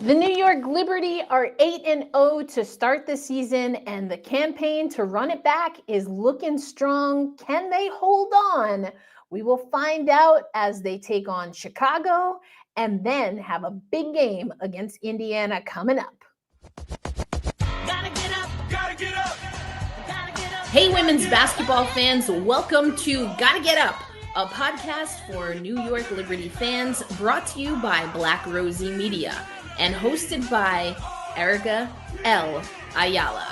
The New York Liberty are 8-0 to start the season, and the campaign to run it back is looking strong. Can they hold on? We will find out as they take on Chicago and then have a big game against Indiana coming up. Gotta get up, gotta get up, gotta get up. Hey, women's basketball fans, welcome to Gotta Get Up, a podcast for New York Liberty fans brought to you by Black Rosie Media and hosted by Erica L. Ayala.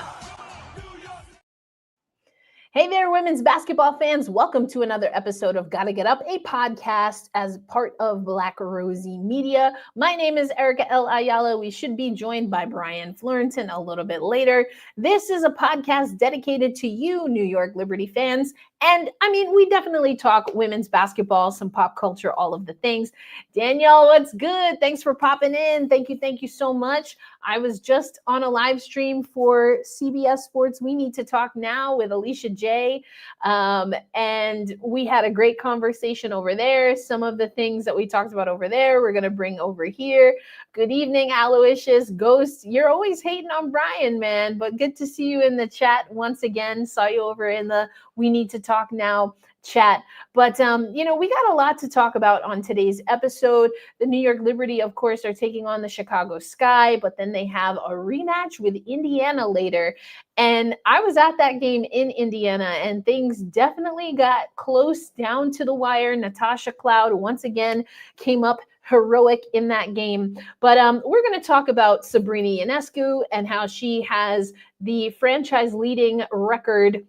Hey there, women's basketball fans. Welcome to another episode of Gotta Get Up, a podcast as part of Black Rosie Media. My name is Erica L. Ayala. We should be joined by Brian Fleurantin a little bit later. This is a podcast dedicated to you, New York Liberty fans. And I mean, we definitely talk women's basketball, some pop culture, all of the things. Danielle, what's good? Thanks for popping in. Thank you so much. I was just on a live stream for CBS Sports We Need to Talk Now with Alicia J. And we had a great conversation over there. Some of the things that we talked about over there, we're going to bring over here. Good evening, Aloysius. Ghost, you're always hating on Brian, man, but good to see you in the chat once again. Saw you over in the We Need to Talk Now chat. But, we got a lot to talk about on today's episode. The New York Liberty, of course, are taking on the Chicago Sky, but then they have a rematch with Indiana later. And I was at that game in Indiana, and things definitely got close down to the wire. Natasha Cloud once again came up heroic in that game. But we're going to talk about Sabrina Ionescu and how she has the franchise leading record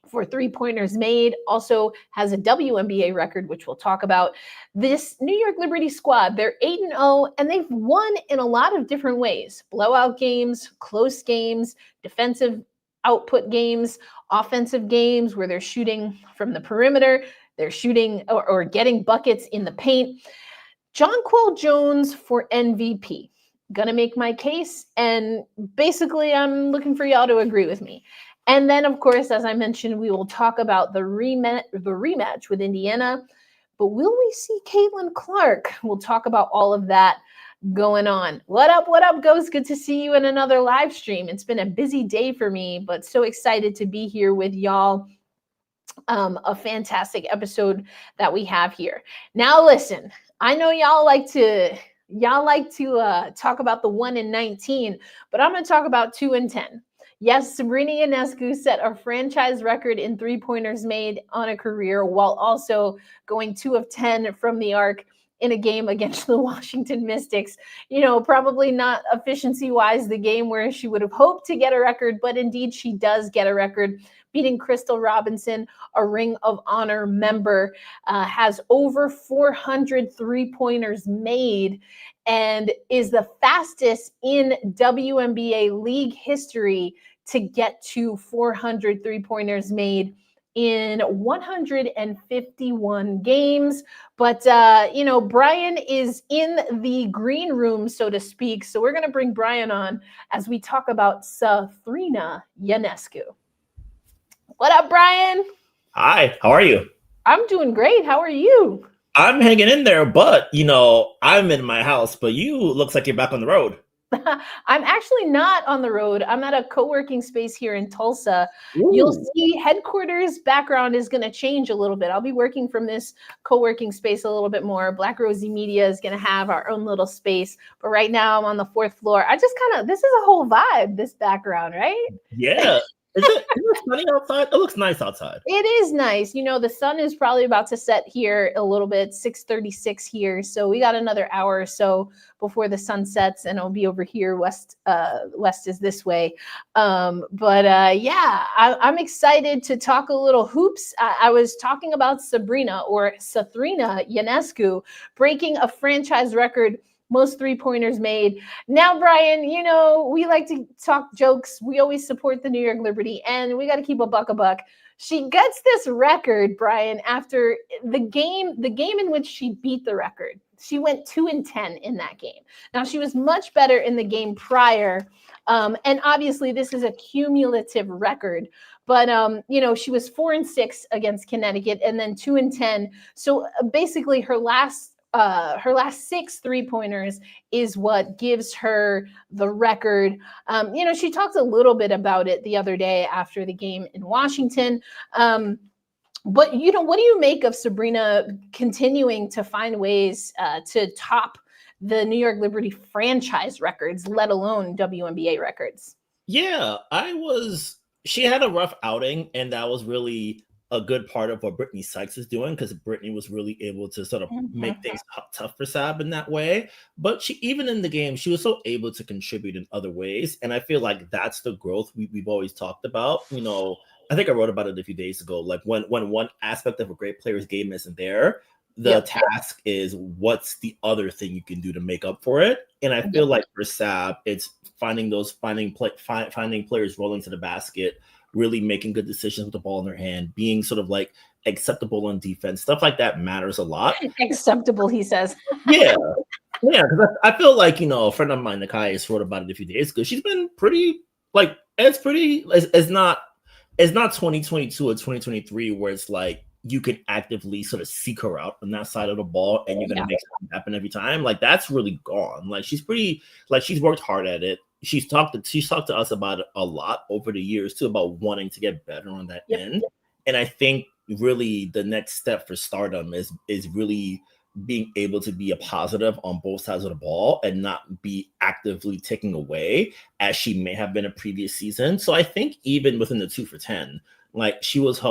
for three-pointers made, also has a WNBA record, which we'll talk about. This New York Liberty squad, they're 8-0, and they've won in a lot of different ways. Blowout games, close games, defensive output games, offensive games where they're shooting from the perimeter, they're shooting or getting buckets in the paint. Jonquel Jones for MVP. Gonna make my case, and basically I'm looking for y'all to agree with me. And then, of course, as I mentioned, we will talk about the rematch with Indiana. But will we see Caitlin Clark? We'll talk about all of that going on. What up, Ghost? Good to see you in another live stream. It's been a busy day for me, but so excited to be here with y'all. A fantastic episode that we have here. Now, listen, I know y'all like to talk about the 1-19, but I'm going to talk about 2-10. Yes, Sabrina Ionescu set a franchise record in three-pointers made on a career while also going 2 of 10 from the arc in a game against the Washington Mystics. Probably not efficiency-wise the game where she would have hoped to get a record, but indeed she does get a record, beating Crystal Robinson, a Ring of Honor member, has over 400 three-pointers made, and is the fastest in WNBA league history to get to 400 three-pointers made in 151 games. But, Brian is in the green room, so to speak. So we're going to bring Brian on as we talk about Sabrina Ionescu. What up, Brian? Hi, how are you? I'm doing great. How are you? I'm hanging in there, but, I'm in my house, but you looks like you're back on the road. I'm actually not on the road. I'm at a co-working space here in Tulsa. Ooh. You'll see headquarters background is going to change a little bit. I'll be working from this co-working space a little bit more. Black Rosie Media is going to have our own little space. But right now I'm on the 4th floor. This is a whole vibe, this background, right? Yeah. Is it sunny outside? It looks nice outside. It is nice. The sun is probably about to set here a little bit, 6:36 here. So we got another hour or so before the sun sets, and it'll be over here. West is this way. I'm excited to talk a little hoops. I was talking about Sabrina Ionescu breaking a franchise record, most three-pointers made. Now, Brian, we like to talk jokes. We always support the New York Liberty, and we got to keep a buck. She gets this record, Brian, after the game in which she beat the record. She went 2-10 in that game. Now, she was much better in the game prior, and obviously this is a cumulative record. But, she was 4-6 against Connecticut and then 2-10. So basically her last her last 6 3-pointers is what gives her the record. She talked a little bit about it the other day after the game in Washington. But what do you make of Sabrina continuing to find ways to top the New York Liberty franchise records, let alone WNBA records? Yeah, she had a rough outing, and that was really a good part of what Brittany Sykes is doing, because Brittany was really able to sort of make things tough for Sab in that way. But even in the game, she was so able to contribute in other ways. And I feel like that's the growth we've always talked about. I think I wrote about it a few days ago. Like when one aspect of a great player's game isn't there, the task is what's the other thing you can do to make up for it. And I feel like for Sab, it's finding players rolling to the basket, really making good decisions with the ball in their hand, being sort of like acceptable on defense. Stuff like that matters a lot. Acceptable, he says. Yeah. Yeah, because I feel like, a friend of mine, Nakai, wrote about it a few days ago. She's been pretty, like, it's not 2022 or 2023 where it's like you can actively sort of seek her out on that side of the ball and you're going to make something happen every time. Like, that's really gone. Like, she's worked hard at it. She's talked to us about it a lot over the years too, about wanting to get better on that end. And I think really the next step for stardom is really being able to be a positive on both sides of the ball and not be actively taking away as she may have been a previous season. So I think even within the 2 for 10, like she was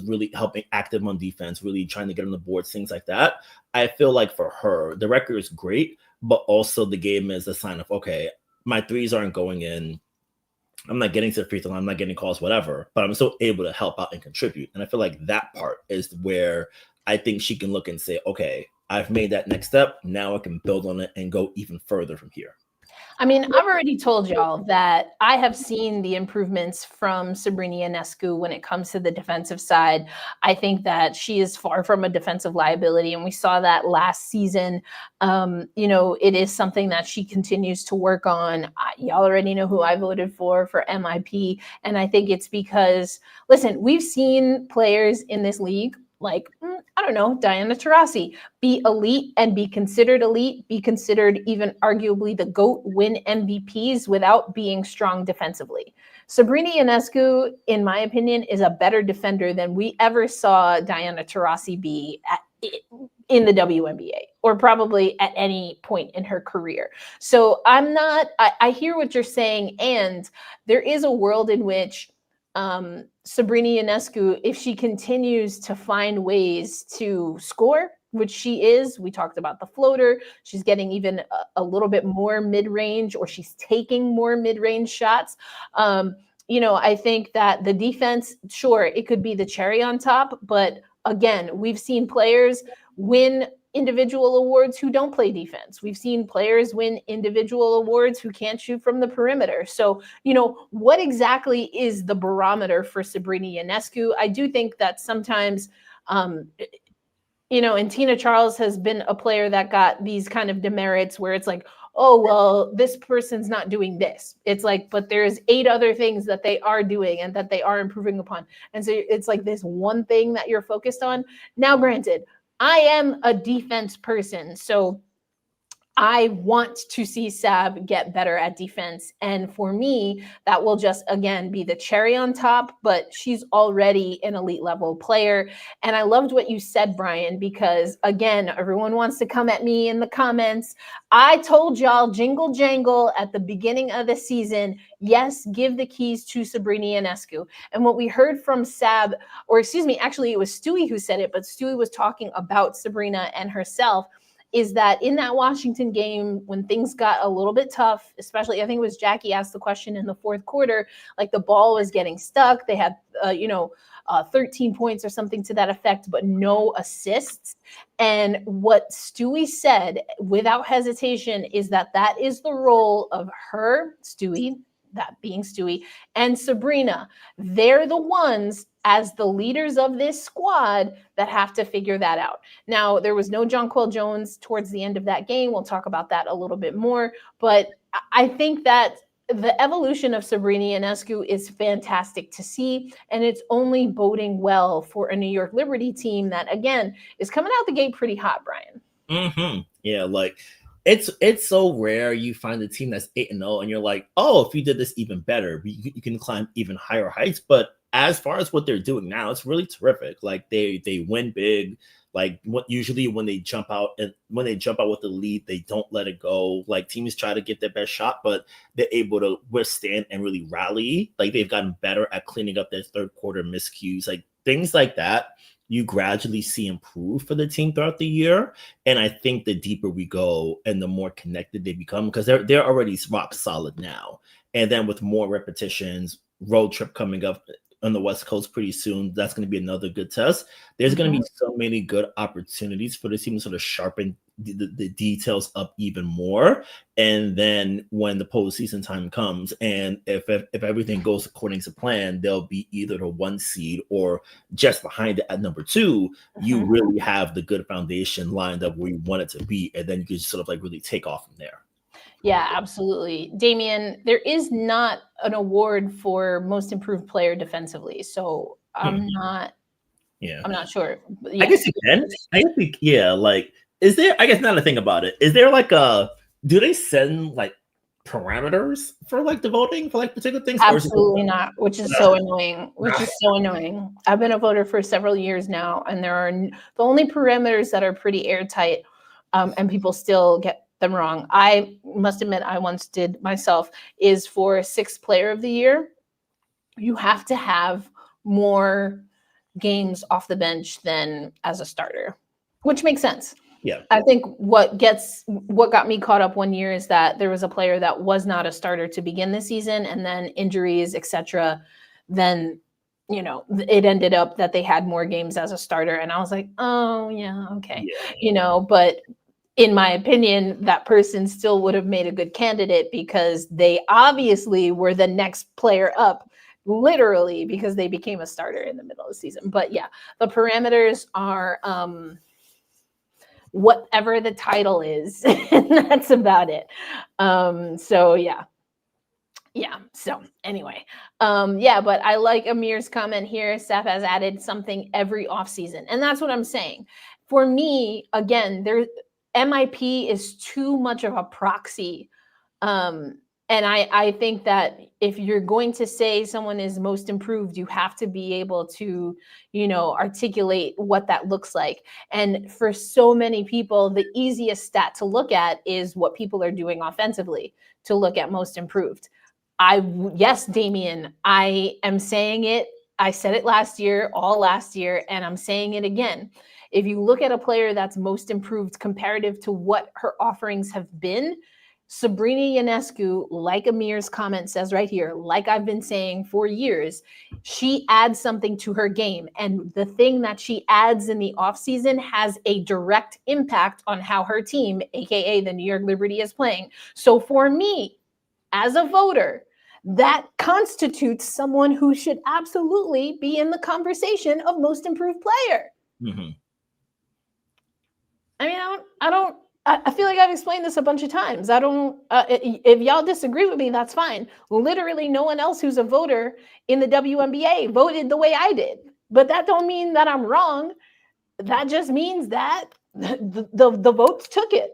really helping active on defense, really trying to get on the boards, things like that. I feel like for her, the record is great, but also the game is a sign of, okay, my threes aren't going in. I'm not getting to the free throw line, I'm not getting calls, whatever, but I'm still able to help out and contribute. And I feel like that part is where I think she can look and say, okay, I've made that next step. Now I can build on it and go even further from here. I mean, I've already told y'all that I have seen the improvements from Sabrina Ionescu when it comes to the defensive side. I think that she is far from a defensive liability, and we saw that last season. It is something that she continues to work on. Y'all already know who I voted for MIP, and I think it's because, listen, we've seen players in this league like, I don't know, Diana Taurasi, be elite and be considered even arguably the GOAT, win MVPs without being strong defensively. Sabrina Ionescu, in my opinion, is a better defender than we ever saw Diana Taurasi be in the WNBA, or probably at any point in her career. So I hear what you're saying, and there is a world in which Sabrina Ionescu, if she continues to find ways to score, which she is, we talked about the floater, she's getting even a little bit more mid-range, or she's taking more mid-range shots. I think that the defense, sure, it could be the cherry on top, but again, we've seen players win individual awards who don't play defense. We've seen players win individual awards who can't shoot from the perimeter. So, what exactly is the barometer for Sabrina Ionescu? I do think that sometimes, and Tina Charles has been a player that got these kind of demerits where it's like, oh, well, this person's not doing this. It's like, but there's 8 other things that they are doing and that they are improving upon. And so it's like this one thing that you're focused on. Now, granted, I am a defense person, so I want to see Sab get better at defense. And for me, that will just, again, be the cherry on top, but she's already an elite level player. And I loved what you said, Brian, because again, everyone wants to come at me in the comments. I told y'all jingle jangle at the beginning of the season, yes, give the keys to Sabrina Ionescu. And what we heard from Sab, or excuse me, actually it was Stewie who said it, but Stewie was talking about Sabrina and herself, is that in that Washington game, when things got a little bit tough, especially, I think it was Jackie asked the question in the fourth quarter, like the ball was getting stuck. They had, 13 points or something to that effect, but no assists. And what Stewie said without hesitation is that is the role of her, Stewie, that being Stewie, and Sabrina. They're the ones, as the leaders of this squad, that have to figure that out. Now, there was no Jonquel Jones towards the end of that game. We'll talk about that a little bit more. But I think that the evolution of Sabrina Ionescu is fantastic to see, and it's only boding well for a New York Liberty team that, again, is coming out the gate pretty hot, Brian. Yeah, like it's so rare you find a team that's 8-0 and you're like, oh, if you did this even better, you can climb even higher heights. But as far as what they're doing now, it's really terrific. Like they win big. Like what usually when they jump out and when they jump out with the lead, they don't let it go. Like teams try to get their best shot, but they're able to withstand and really rally. Like they've gotten better at cleaning up their third quarter miscues, like things like that. You gradually see improve for the team throughout the year. And I think the deeper we go and the more connected they become, because they're already rock solid now. And then with more repetitions, road trip coming up on the West Coast pretty soon, that's going to be another good test. There's going to be so many good opportunities for the team to sort of sharpen the details up even more. And then when the postseason time comes, and if everything goes according to plan, they'll be either the 1 seed or just behind it at number 2. You really have the good foundation lined up where you want it to be, and then you can just sort of like really take off from there. Yeah, absolutely. Damian, there is not an award for most improved player defensively. So I'm not sure. I guess you can. Like, is there, I guess now to think about it, is there like do they send like parameters for like the voting for like particular things? Absolutely not, which is so annoying. I've been a voter for several years now, and there are the only parameters that are pretty airtight, and people still get them wrong. I must admit, I once did myself, is for 6th player of the year, you have to have more games off the bench than as a starter, which makes sense. Yeah. I think what got me caught up one year is that there was a player that was not a starter to begin the season, and then injuries, etc. Then, it ended up that they had more games as a starter, and I was like, oh yeah, okay, but in my opinion, that person still would have made a good candidate because they obviously were the next player up, literally, because they became a starter in the middle of the season. But yeah, the parameters are whatever the title is, and that's about it. So yeah. So anyway, but I like Amir's comment here. Steph has added something every offseason, and that's what I'm saying. For me, again, MIP is too much of a proxy. And I think that if you're going to say someone is most improved, you have to be able to, articulate what that looks like. And for so many people, the easiest stat to look at is what people are doing offensively to look at most improved. Yes, Damian, I am saying it. I said it all last year, and I'm saying it again. If you look at a player that's most improved comparative to what her offerings have been, Sabrina Ionescu, like Amir's comment says right here, like I've been saying for years, she adds something to her game. And the thing that she adds in the offseason has a direct impact on how her team, aka the New York Liberty, is playing. So for me, as a voter, that constitutes someone who should absolutely be in the conversation of most improved player. I mean, I feel like I've explained this a bunch of times. If y'all disagree with me, that's fine. Literally no one else who's a voter in the WNBA voted the way I did. But that don't mean that I'm wrong. That just means that the votes took it.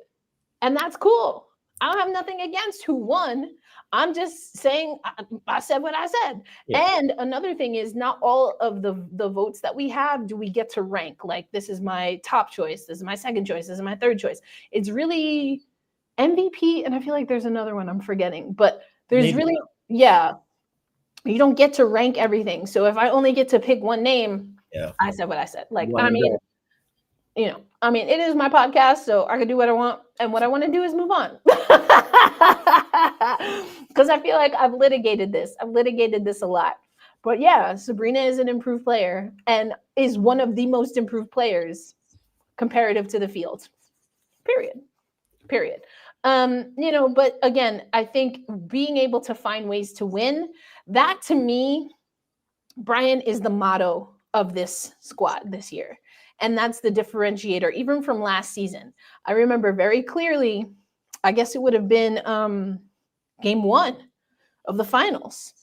And that's cool. I don't have nothing against who won. I'm just saying I said what I said. Yeah. And another thing is, not all of the votes that we have do we get to rank. Like, this is my top choice, this is my second choice, this is my third choice. It's really MVP, and I feel like there's another one I'm forgetting. But there's you don't get to rank everything. So if I only get to pick one name, I said what I said. Like, it is my podcast, so I can do what I want. And what I want to do is move on. Because I feel like I've litigated this a lot. But yeah, Sabrina is an improved player and is one of the most improved players comparative to the field. Period. But again, I think being able to find ways to win, that to me, Brian, is the motto of this squad this year. And that's the differentiator, even from last season. I remember very clearly, I guess it would have been game 1 of the finals.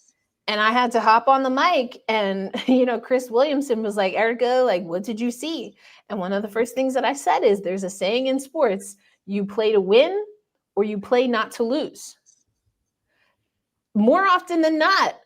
And I had to hop on the mic, and Chris Williamson was like, Erica, like, what did you see? And one of the first things that I said is, there's a saying in sports, you play to win or you play not to lose. More often than not,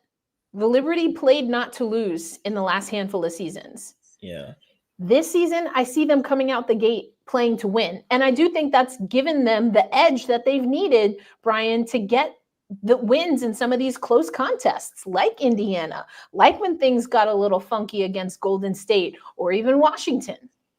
the Liberty played not to lose in the last handful of seasons. Yeah. This season, I see them coming out the gate playing to win. And I do think that's given them the edge that they've needed, Brian, to get the wins in some of these close contests, like Indiana, like when things got a little funky against Golden State or even Washington.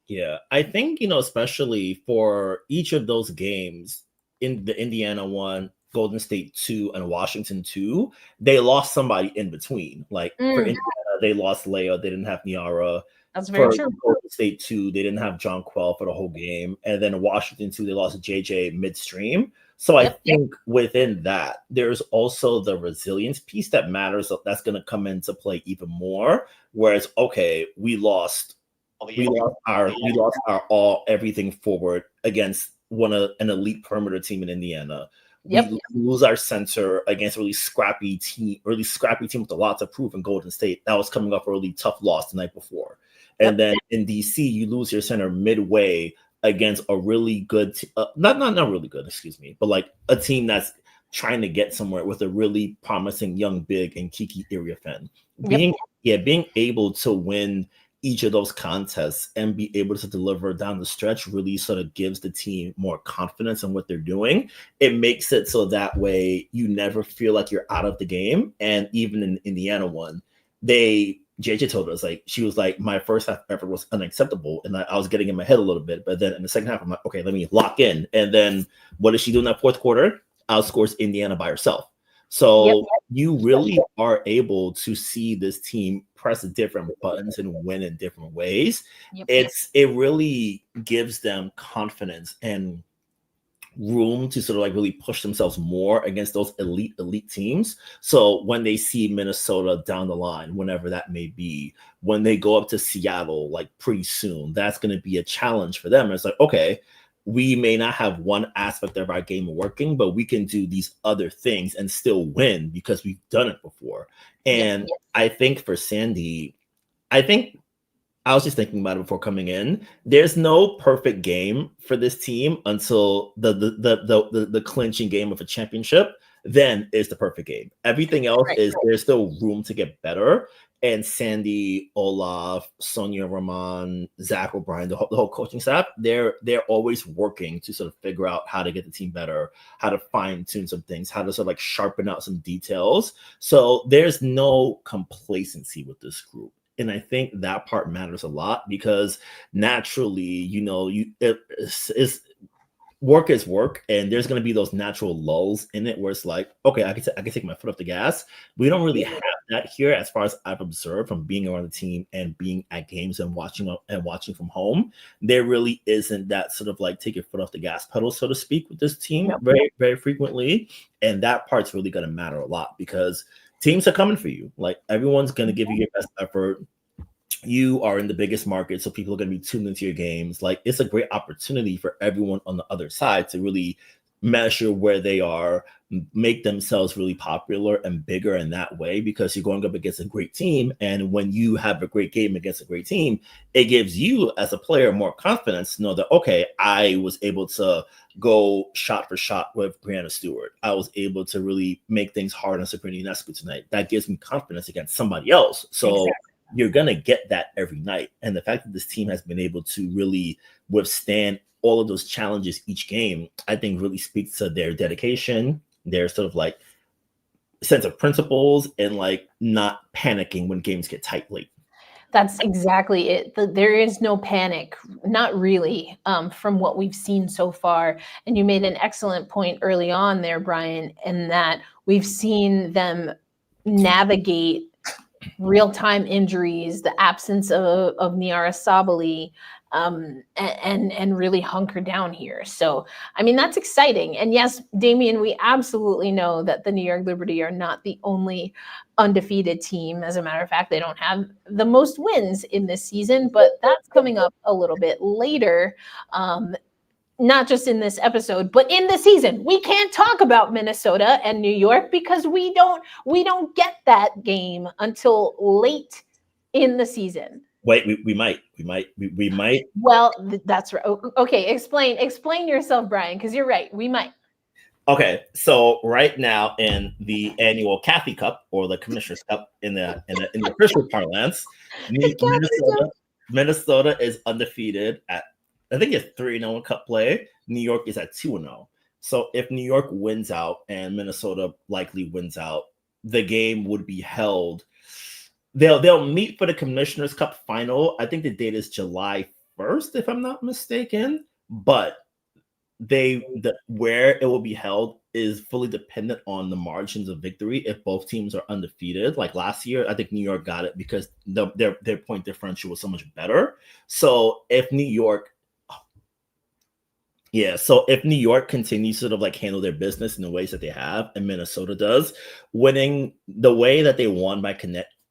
Yeah, I think, especially for each of those games, in the Indiana one, Golden State 2, and Washington 2, they lost somebody in between. Like for Indiana, they lost Leia, they didn't have Niara. That's very For true. Golden State 2, they didn't have John Quell for the whole game. And then Washington 2, they lost JJ midstream. So I think within that, there's also the resilience piece that matters. That's going to come into play even more. Whereas, okay, we lost our everything forward against an elite perimeter team in Indiana. We lose our center against a really scrappy team with a lot to prove in Golden State. That was coming off a really tough loss the night before. And then in DC, you lose your center midway against a really good, not really good, excuse me, but like a team that's trying to get somewhere with a really promising young big and Kiki Iriafen. Being able to win each of those contests and be able to deliver down the stretch really sort of gives the team more confidence in what they're doing. It makes it so that way you never feel like you're out of the game. And even in Indiana one, JJ told us, like, she was like, my first half effort was unacceptable. And I was getting in my head a little bit. But then in the second half, I'm like, okay, let me lock in. And then what does she do in that fourth quarter? Outscores Indiana by herself. So you really are able to see this team press different buttons and win in different ways. It really gives them confidence and room to sort of like really push themselves more against those elite teams. So when they see Minnesota down the line, whenever that may be, when they go up to Seattle like pretty soon, that's going to be a challenge for them. It's like, okay, we may not have one aspect of our game working, but we can do these other things and still win because we've done it before. And I think for Sandy, I was just thinking about it before coming in. There's no perfect game for this team until the clinching game of a championship. Then is the perfect game. Everything else there's still room to get better. And Sandy, Olaf, Sonia Roman, Zach O'Brien, the whole coaching staff, they're always working to sort of figure out how to get the team better, how to fine tune some things, how to sort of like sharpen out some details. So there's no complacency with this group. And I think that part matters a lot because naturally, work is work, and there's going to be those natural lulls in it where it's like, okay, I can take my foot off the gas. We don't really have that here, as far as I've observed from being around the team and being at games and watching from home. There really isn't that sort of like take your foot off the gas pedal, so to speak, with this team very, very frequently. And that part's really going to matter a lot because teams are coming for you. Like everyone's going to give you your best effort. You are in the biggest market, so people are going to be tuned into your games. Like it's a great opportunity for everyone on the other side to really measure where they are, make themselves really popular and bigger in that way because you're going up against a great team. And when you have a great game against a great team, it gives you as a player more confidence to know that, okay, I was able to go shot for shot with Brianna Stewart. I was able to really make things hard on Sabrina Ionescu tonight. That gives me confidence against somebody else. So you're going to get that every night. And the fact that this team has been able to really withstand all of those challenges each game, I think really speaks to their dedication, their sort of like sense of principles, and like not panicking when games get tight late. That's exactly it. There is no panic, not really, from what we've seen so far. And you made an excellent point early on there, Brian, in that we've seen them navigate real-time injuries, the absence of Niara Sabali, and really hunker down here. So, I mean, that's exciting. And yes, Damian, we absolutely know that the New York Liberty are not the only undefeated team. As a matter of fact, they don't have the most wins in this season, but that's coming up a little bit later. not just in this episode, but in the season. We can't talk about Minnesota and New York because we don't get that game until late in the season. Wait, we might. Well, that's right. Okay, explain yourself, Brian, because you're right. We might. Okay, so right now in the annual Kathy Cup or the Commissioner's Cup in the official parlance, Minnesota is undefeated at, I think it's 3-0 in Cup play. New York is at 2-0. So if New York wins out and Minnesota likely wins out, the game would be held. They'll meet for the Commissioner's Cup final. I think the date is July 1st, if I'm not mistaken. But where it will be held is fully dependent on the margins of victory. If both teams are undefeated, like last year, I think New York got it because their point differential was so much better. So if New York continues to sort of like handle their business in the ways that they have, and Minnesota does, winning the way that they won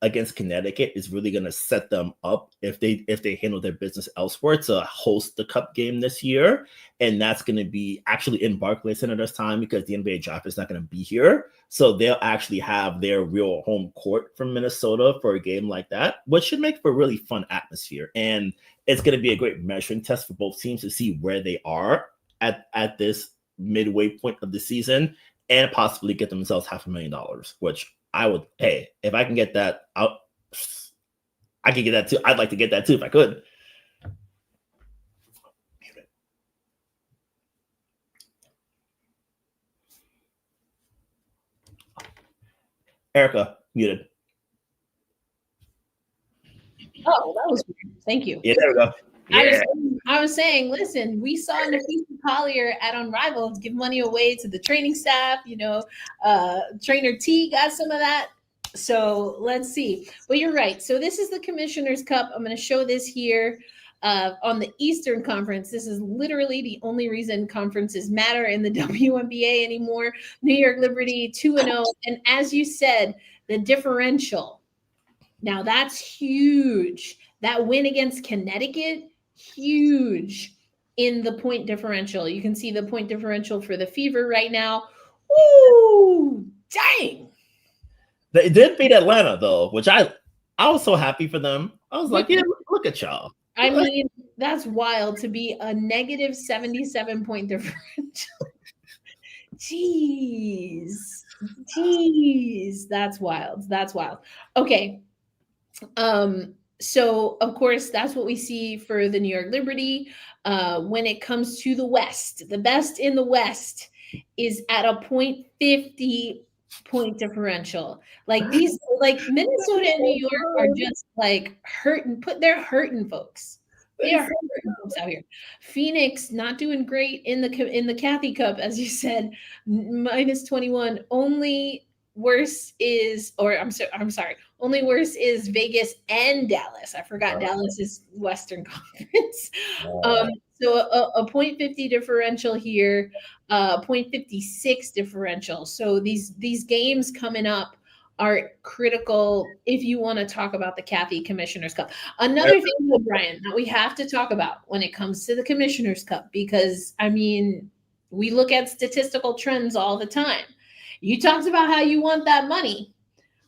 against Connecticut is really going to set them up if they handle their business elsewhere to host the Cup game this year. And that's going to be actually in Barclays Center this time because the NBA draft is not going to be here. So they'll actually have their real home court from Minnesota for a game like that, which should make for a really fun atmosphere. And it's going to be a great measuring test for both teams to see where they are at this midway point of the season and possibly get themselves $500,000, which I would, hey, if I can get that out, I can get that too. I'd like to get that too if I could. Erica, muted. Oh, that was weird. Thank you. Yeah, there we go. Yeah. I was saying, listen, we saw Nafisa Collier at Unrivaled give money away to the training staff. Trainer T got some of that. So let's see. But you're right. So this is the Commissioner's Cup. I'm going to show this here on the Eastern Conference. This is literally the only reason conferences matter in the WNBA anymore. New York Liberty 2-0. And as you said, the differential. Now that's huge. That win against Connecticut, huge in the point differential. You can see the point differential for the Fever right now. Ooh, dang. They did beat Atlanta though, which I was so happy for them. I was like, yeah, look at y'all. I mean, that's wild to be a negative 77 point differential. Jeez, that's wild. Okay. So of course that's what we see for the New York Liberty. When it comes to the West, the best in the West is at a .50 point differential. Like Minnesota and New York are just like hurting. They're hurting folks. They are hurting folks out here. Phoenix not doing great in the Kathy Cup, as you said, -21. Only worse is Vegas and Dallas. I forgot Dallas is Western Conference. So a .50 differential here, .56 differential. So these games coming up are critical if you want to talk about the Kathy Commissioner's Cup. Another thing, Brian, that we have to talk about when it comes to the Commissioner's Cup, because I mean, we look at statistical trends all the time. You talked about how you want that money,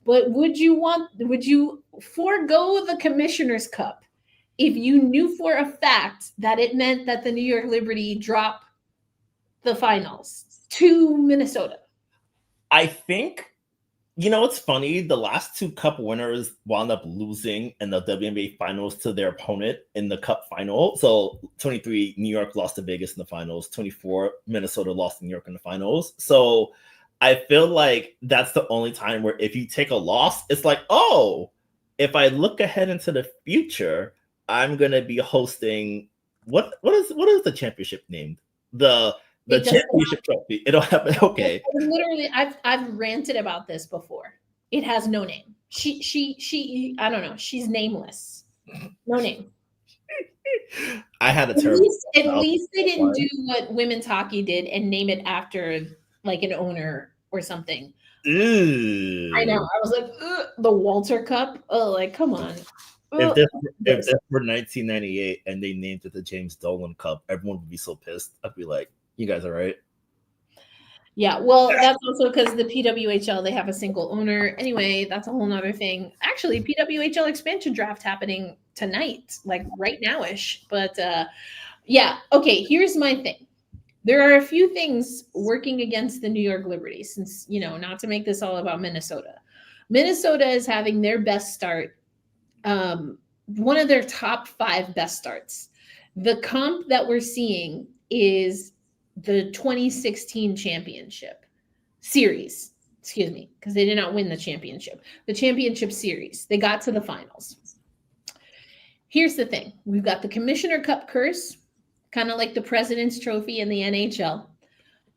but would you forego the Commissioner's Cup if you knew for a fact that it meant that the New York Liberty drop the finals to Minnesota? I think, it's funny. The last two Cup winners wound up losing in the WNBA finals to their opponent in the Cup final. So 23, New York lost to Vegas in the finals. 24, Minnesota lost to New York in the finals. So I feel like that's the only time where if you take a loss, it's like, oh, if I look ahead into the future, I'm gonna be hosting what is the championship named? The championship trophy. It'll happen. Okay. Literally, I've ranted about this before. It has no name. She I don't know. She's nameless. No name. I had a terrible. At least they didn't do what women's hockey did and name it after like an owner or something. Ew. I know. I was like, the Walter Cup. Oh, like, come on. if this were 1998 and they named it the James Dolan Cup, everyone would be so pissed. I'd be like, "You guys are right." Yeah, well, that's also because the PWHL, they have a single owner. Anyway, that's a whole nother thing. Actually, PWHL expansion draft happening tonight, like right now-ish. But yeah, okay, here's my thing. There are a few things working against the New York Liberty, since, not to make this all about Minnesota. Minnesota is having their best start, one of their top 5 best starts. The comp that we're seeing is the 2016 championship series, because they did not win the championship series. They got to the finals. Here's the thing. We've got the Commissioner Cup curse, kind of like the President's Trophy in the NHL.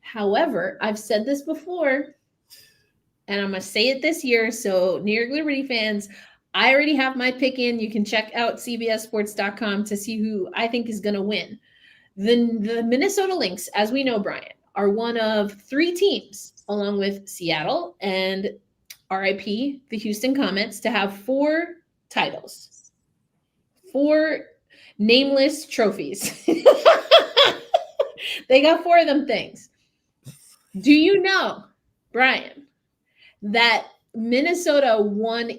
However, I've said this before, and I'm going to say it this year. So New York Liberty fans, I already have my pick in. You can check out cbssports.com to see who I think is going to win. The Minnesota Lynx, as we know, Brian, are one of 3 teams, along with Seattle and RIP, the Houston Comets, to have 4 titles, 4 nameless trophies. They got 4 of them things. Do you know, Brian, that Minnesota won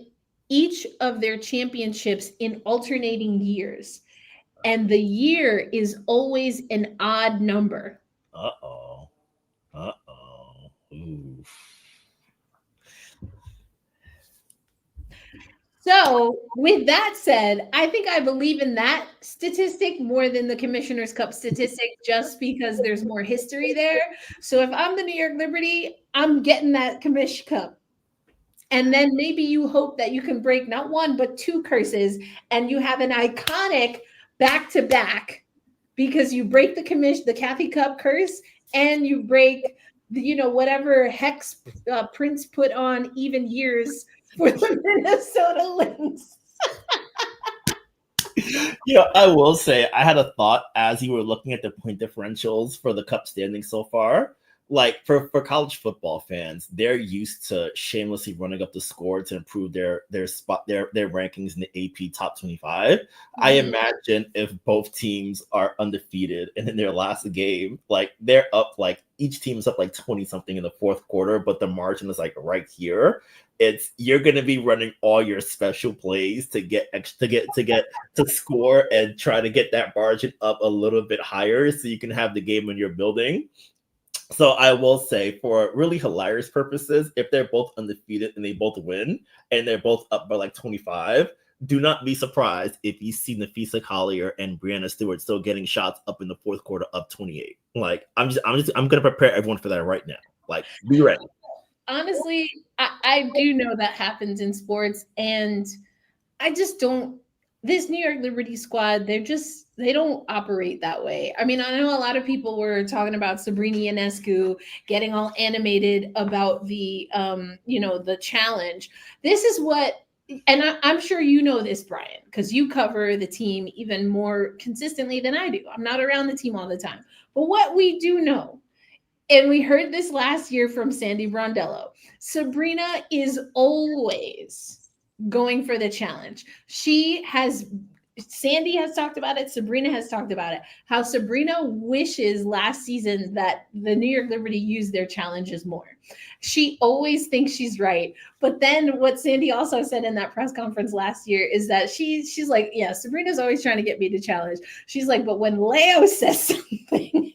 each of their championships in alternating years? And the year is always an odd number. Ooh. So with that said, I think I believe in that statistic more than the Commissioner's Cup statistic, just because there's more history there. So if I'm the New York Liberty, I'm getting that Commish Cup. And then maybe you hope that you can break not 1, but 2 curses, and you have an iconic back-to-back, because you break the Kathy Cup curse, and you break whatever hex Prince put on even years for the Minnesota Lynx. I will say I had a thought as you were looking at the point differentials for the Cup standings so far. Like for college football fans, they're used to shamelessly running up the score to improve their rankings in the AP top 25. I imagine if both teams are undefeated and in their last game, like they're up, like each team's up like 20 something in the fourth quarter, but the margin is like right here. You're gonna be running all your special plays to score and try to get that margin up a little bit higher so you can have the game in your building. So I will say, for really hilarious purposes, if they're both undefeated and they both win and they're both up by like 25, do not be surprised if you see Nafisa Collier and Brianna Stewart still getting shots up in the fourth quarter up 28. Like I'm gonna prepare everyone for that right now. Like, be ready. Honestly, I do know that happens in sports, and I just don't. This New York Liberty squad, they don't operate that way. I mean, I know a lot of people were talking about Sabrina Ionescu getting all animated about the the challenge. This is what, and I'm sure you know this, Brian, because you cover the team even more consistently than I do. I'm not around the team all the time. But what we do know, and we heard this last year from Sandy Brondello, Sabrina is always going for the challenge. Sandy has talked about it. Sabrina has talked about it. How Sabrina wishes last season that the New York Liberty used their challenges more. She always thinks she's right. But then what Sandy also said in that press conference last year is that she's like, yeah, Sabrina's always trying to get me to challenge. She's like, but when Leo says something,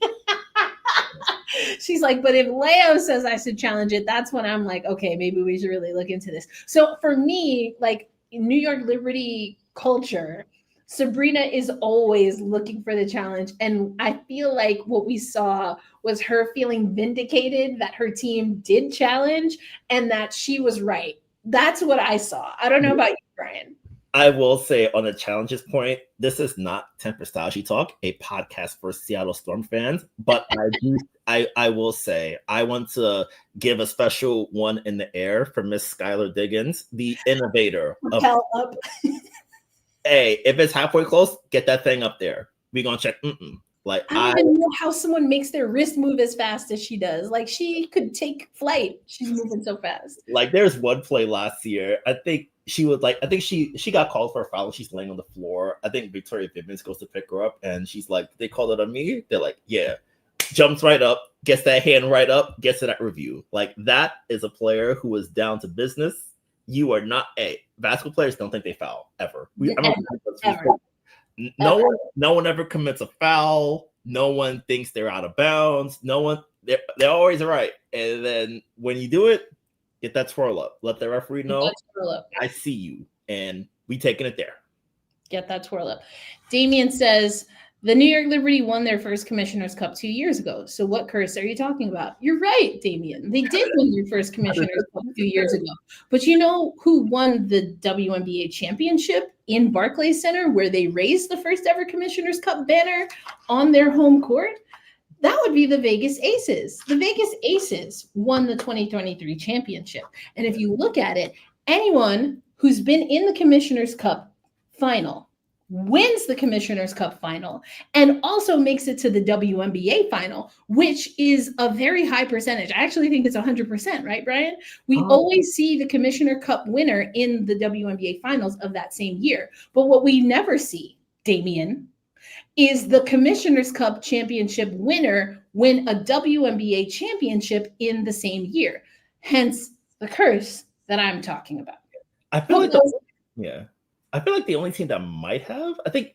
she's like, but if Leo says I should challenge it, that's when I'm like, okay, maybe we should really look into this. So for me, like New York Liberty culture, Sabrina is always looking for the challenge. And I feel like what we saw was her feeling vindicated that her team did challenge and that she was right. That's what I saw. I don't know about you, Brian. I will say on the challenges point, this is not Tempestagi Talk, a podcast for Seattle Storm fans, but I will say I want to give a special one in the air for Miss Skylar Diggins, the innovator of up. Hey, if it's halfway close, get that thing up there. We're gonna check. Like I don't even know how someone makes their wrist move as fast as she does. Like she could take flight. She's moving so fast. like there's one play last year. I think she was like, I think she got called for a foul. She's laying on the floor. I think Victoria Vivians goes to pick her up, and she's like, "They called it on me." They're like, "Yeah." Jumps right up, gets that hand right up, gets to that review. Like that is a player who is down to business. You are not a basketball players don't think they foul ever. No one ever commits a foul. No one thinks they're out of bounds. No one they're always right. And then when you do it, get that twirl up. Let the referee know I see you, and we taking it there. Get that twirl up. Damien says the New York Liberty won their first Commissioner's Cup 2 years ago. So what curse are you talking about? You're right, Damien. They did win their first Commissioner's Cup 2 years ago. But you know who won the WNBA championship in Barclays Center, where they raised the first ever Commissioner's Cup banner on their home court? That would be the Vegas Aces. The Vegas Aces won the 2023 championship. And if you look at it, anyone who's been in the Commissioner's Cup final wins the Commissioner's Cup final and also makes it to the WNBA final, which is a very high percentage. I actually think it's 100%, right, Brian? We always see the Commissioner Cup winner in the WNBA finals of that same year. But what we never see, Damien, is the Commissioner's Cup championship winner win a WNBA championship in the same year. Hence the curse that I'm talking about. I feel like the only team that might have, I think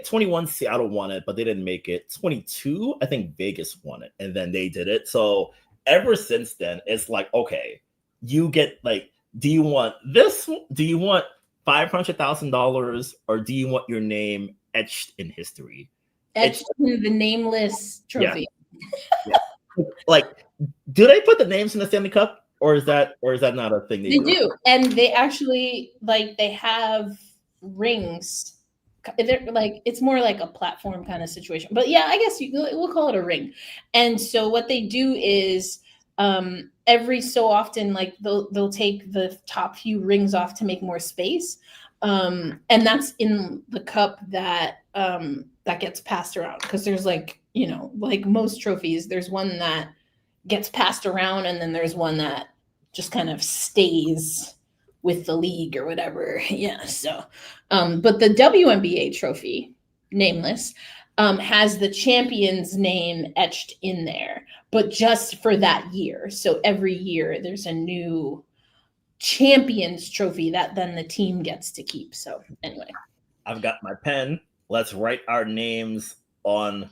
21 Seattle won it, but they didn't make it. 22, I think Vegas won it, and then they did it. So ever since then, it's like, okay, you get like, do you want this? Do you want $500,000, or do you want your name etched in history? Etched in the nameless trophy. Yeah. Like, do they put the names in the Stanley Cup? Or is that not a thing? They do, and they actually they have rings. They're like, it's more like a platform kind of situation. But yeah, I guess we'll call it a ring. And so what they do is every so often, like they'll take the top few rings off to make more space, and that's in the cup that gets passed around, because there's like most trophies, there's one that gets passed around, and then there's one that just kind of stays with the league or whatever. Yeah. So, but the WNBA trophy, nameless, has the champion's name etched in there, but just for that year. So every year there's a new champion's trophy that then the team gets to keep. So anyway, I've got my pen. Let's write our names on.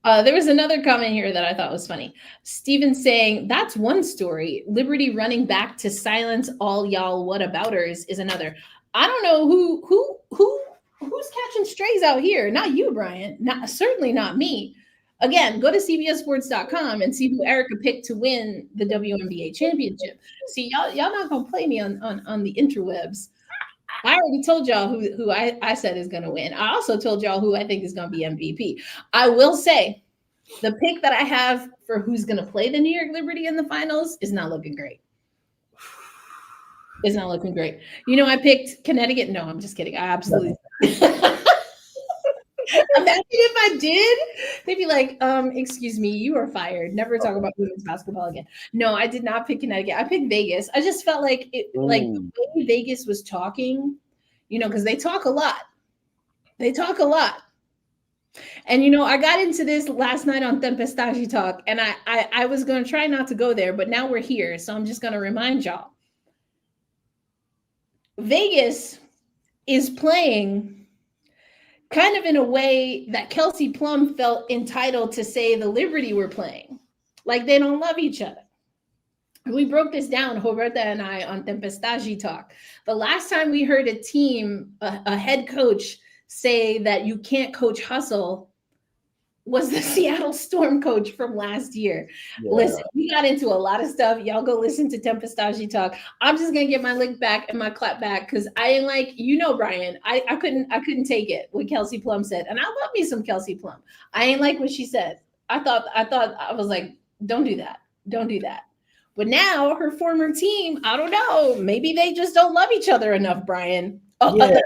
There was another comment here that I thought was funny. Steven saying, that's one story. Liberty running back to silence all y'all whatabouters is another. I don't know who's catching strays out here. Not you, Brian. Certainly not me. Again, go to cbssports.com and see who Erica picked to win the WNBA championship. See, y'all not gonna play me on the interwebs. I already told y'all who I said is going to win. I also told y'all who I think is going to be MVP. I will say the pick that I have for who's going to play the New York Liberty in the finals is not looking great. It's not looking great. I picked Connecticut. No, I'm just kidding. I absolutely. Imagine if I did, they'd be like, excuse me, you are fired. Never talk about women's basketball again. No, I did not pick Connecticut. I picked Vegas. I just felt like the way Vegas was talking, because they talk a lot. They talk a lot. And, I got into this last night on Tempestagi Talk, and I was going to try not to go there, but now we're here. So I'm just going to remind y'all. Vegas is playing kind of in a way that Kelsey Plum felt entitled to say the Liberty were playing. Like they don't love each other. We broke this down, Roberta and I, on Tempestagi Talk. The last time we heard a team, a head coach, say that you can't coach hustle was the Seattle Storm coach from last year. Yeah. Listen, we got into a lot of stuff. Y'all go listen to Tempestagi Talk. I'm just gonna get my link back and my clap back because I ain't like, Brian. I couldn't take it what Kelsey Plum said. And I love me some Kelsey Plum. I ain't like what she said. I was like, don't do that. Don't do that. But now her former team, I don't know. Maybe they just don't love each other enough, Brian. Yeah.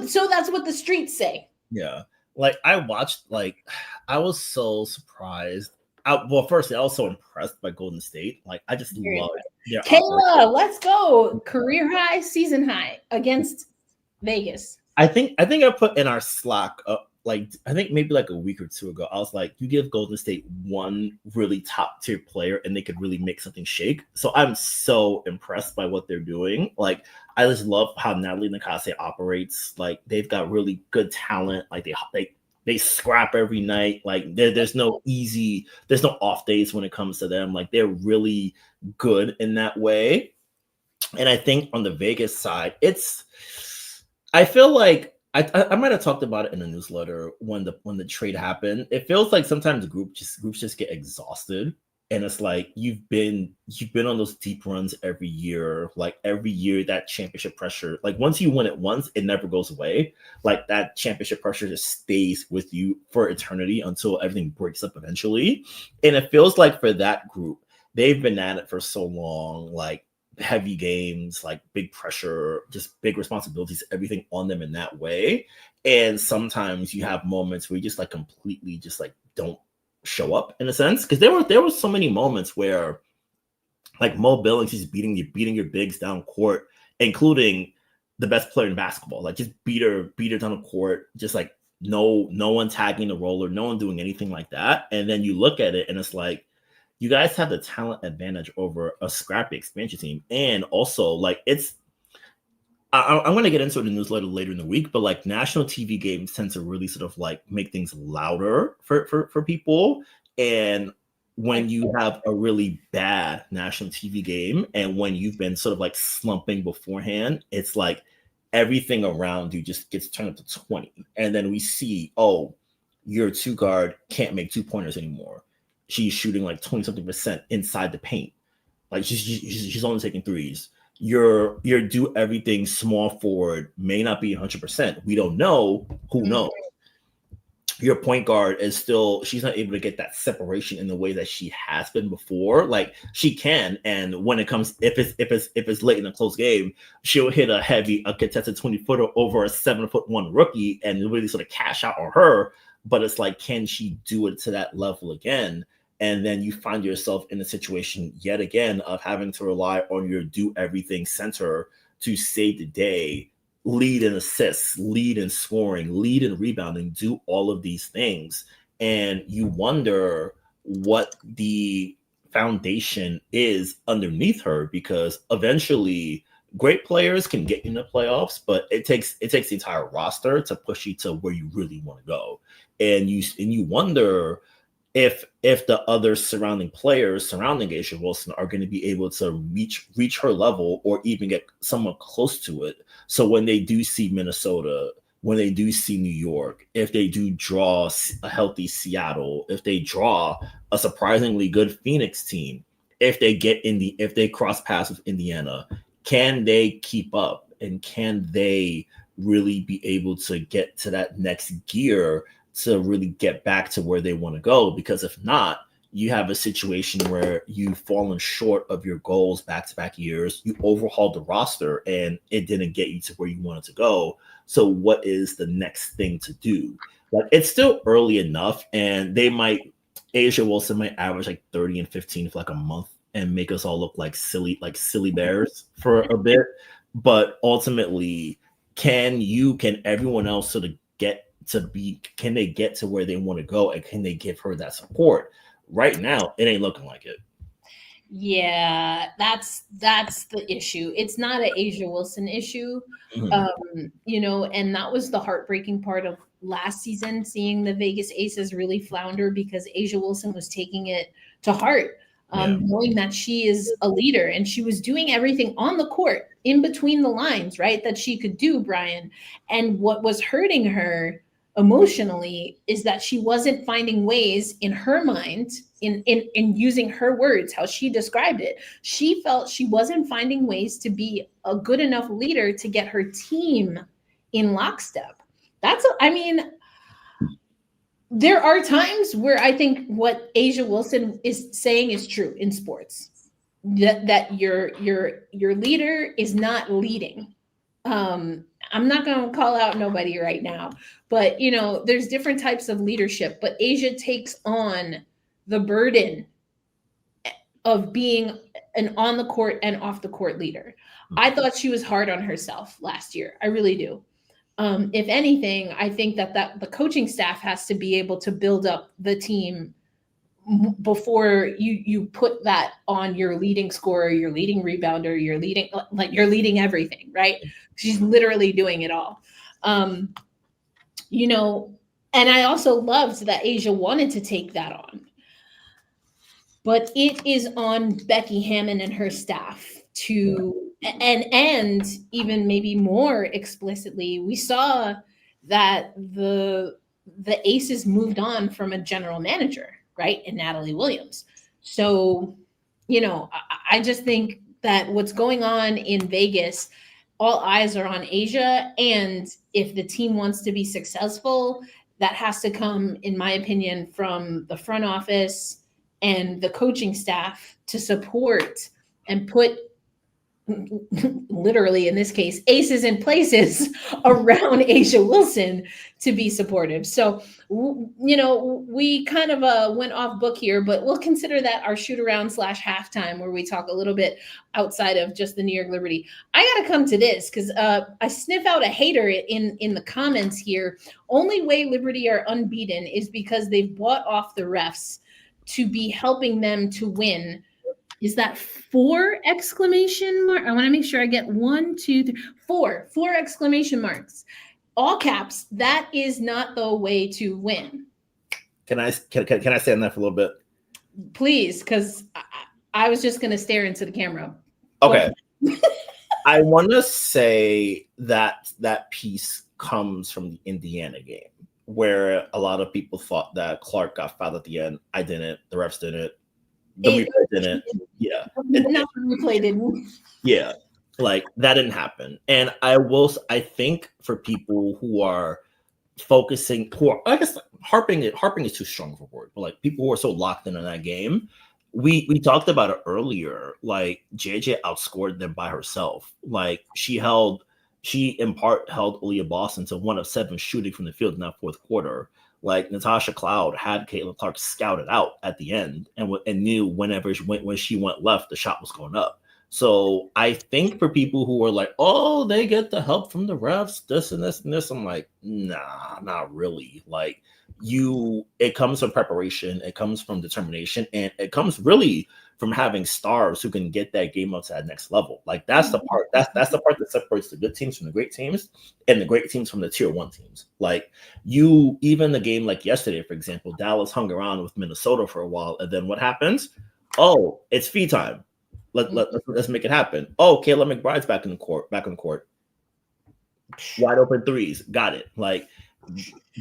So that's what the streets say. Yeah. Like I watched, like I was so surprised. Well, firstly, I was so impressed by Golden State. Like I just Very love impressed. their operation. Kayla, let's go. Career high, season high against Vegas. I think I put in our Slack, like I think maybe like a week or two ago. I was like, you give Golden State one really top tier player, and they could really make something shake. So I'm so impressed by what they're doing. Like I just love how Natalie Nakase operates. Like they've got really good talent. Like they scrap every night. Like there's no off days when it comes to them. Like they're really good in that way. And I think on the Vegas side, I feel like I might have talked about it in the newsletter when the trade happened. It feels like sometimes groups just get exhausted, and it's like you've been on those deep runs every year. Like every year, that championship pressure. Like once you win it once, it never goes away. Like that championship pressure just stays with you for eternity until everything breaks up eventually. And it feels like for that group, they've been at it for so long. Like heavy games, like big pressure, just big responsibilities, everything on them in that way. And sometimes you have moments where you just like completely just like don't show up in a sense. Because there were so many moments where like Mo Billings is beating your bigs down court, including the best player in basketball. Like just beat her down the court, just like no one tagging the roller, no one doing anything like that. And then you look at it and it's like you guys have the talent advantage over a scrappy expansion team. And also, like, I'm going to get into it in the newsletter later in the week, but like national TV games tend to really sort of like make things louder for people. And when you have a really bad national TV game and when you've been sort of like slumping beforehand, it's like everything around you just gets turned up to 20. And then we see, oh, your two guard can't make 2 pointers anymore. She's shooting like 20 something percent inside the paint. Like she's only taking threes. Your do everything small forward may not be 100%. We don't know. Who knows? Your point guard is still, she's not able to get that separation in the way that she has been before. Like she can, and when it comes, if it's late in a close game, she'll hit a contested 20-footer over a 7'1" rookie and really sort of cash out on her. But it's like, can she do it to that level again? And then you find yourself in a situation yet again of having to rely on your do everything center to save the day, lead in assists, lead in scoring, lead in rebounding, do all of these things. And you wonder what the foundation is underneath her, because eventually great players can get you in the playoffs, but it takes the entire roster to push you to where you really want to go. And you wonder if the other surrounding players surrounding Asia Wilson are going to be able to reach her level or even get somewhat close to it. So when they do see Minnesota, when they do see New York, if they do draw a healthy Seattle, if they draw a surprisingly good Phoenix team, if they cross paths with Indiana, can they keep up, and can they really be able to get to that next gear to really get back to where they want to go? Because if not, you have a situation where you've fallen short of your goals back-to-back years. You overhauled the roster and it didn't get you to where you wanted to go. So what is the next thing to do? Like, it's still early enough, and Asia Wilson might average like 30 and 15 for like a month and make us all look like silly bears for a bit. But ultimately, can everyone else sort of can they get to where they want to go, and can they give her that support? Right now, it ain't looking like it. Yeah, that's the issue. It's not an Asia Wilson issue. And that was the heartbreaking part of last season, seeing the Vegas Aces really flounder because Asia Wilson was taking it to heart, knowing that she is a leader and she was doing everything on the court in between the lines, right, that she could do, Brian. And what was hurting her emotionally is that she wasn't finding ways in her mind, in using her words, how she described it. She felt she wasn't finding ways to be a good enough leader to get her team in lockstep. There are times where I think what Asia Wilson is saying is true in sports, that your leader is not leading. I'm not going to call out nobody right now, but there's different types of leadership, but Asia takes on the burden of being an on the court and off the court leader. I thought she was hard on herself last year. I really do. If anything, I think that the coaching staff has to be able to build up the team before you put that on your leading scorer, your leading rebounder, your leading everything, right? She's literally doing it all. And I also loved that Asia wanted to take that on. But it is on Becky Hammon and her staff to, and even maybe more explicitly, we saw that the Aces moved on from a general manager, right, in Natalie Williams. So, I just think that what's going on in Vegas, all eyes are on Asia, and if the team wants to be successful, that has to come, in my opinion, from the front office and the coaching staff to support and put, literally in this case, aces in places around Asia Wilson to be supportive. So, we kind of went off book here, but we'll consider that our shoot around / halftime, where we talk a little bit outside of just the New York Liberty. I got to come to this because I sniff out a hater in the comments here. Only way Liberty are unbeaten is because they've bought off the refs to be helping them to win. Is that 4 exclamation mark? I want to make sure I get 1, 2, 3, 4 exclamation marks. All caps. That is not the way to win. Can I stay on that for a little bit? Please, because I was just going to stare into the camera. Okay. I want to say that piece comes from the Indiana game, where a lot of people thought that Clark got fouled at the end. I didn't. The refs didn't. The replay didn't. Yeah. Not the replay didn't. Yeah. Like, that didn't happen. And I think for people who are focusing, I guess harping is too strong of a word, but like people who are so locked in on that game, we talked about it earlier. Like, JJ outscored them by herself. Like, she in part held Aaliyah Boston to 1 of 7 shooting from the field in that fourth quarter. Like, Natasha Cloud had Caitlin Clark scouted out at the end and knew when she went left, the shot was going up. So I think for people who are like, oh, they get the help from the refs, this and this and this, I'm like, nah, not really. Like, it comes from preparation, it comes from determination, and it comes really from having stars who can get that game up to that next level. Like, that's the part that's the part that separates the good teams from the great teams and the great teams from the tier 1 teams. Like, even the game like yesterday, for example, Dallas hung around with Minnesota for a while, and then what happens? Oh, it's fee time. Let's make it happen. Oh, Kayla McBride's back in the court. Wide open threes. Got it. Like,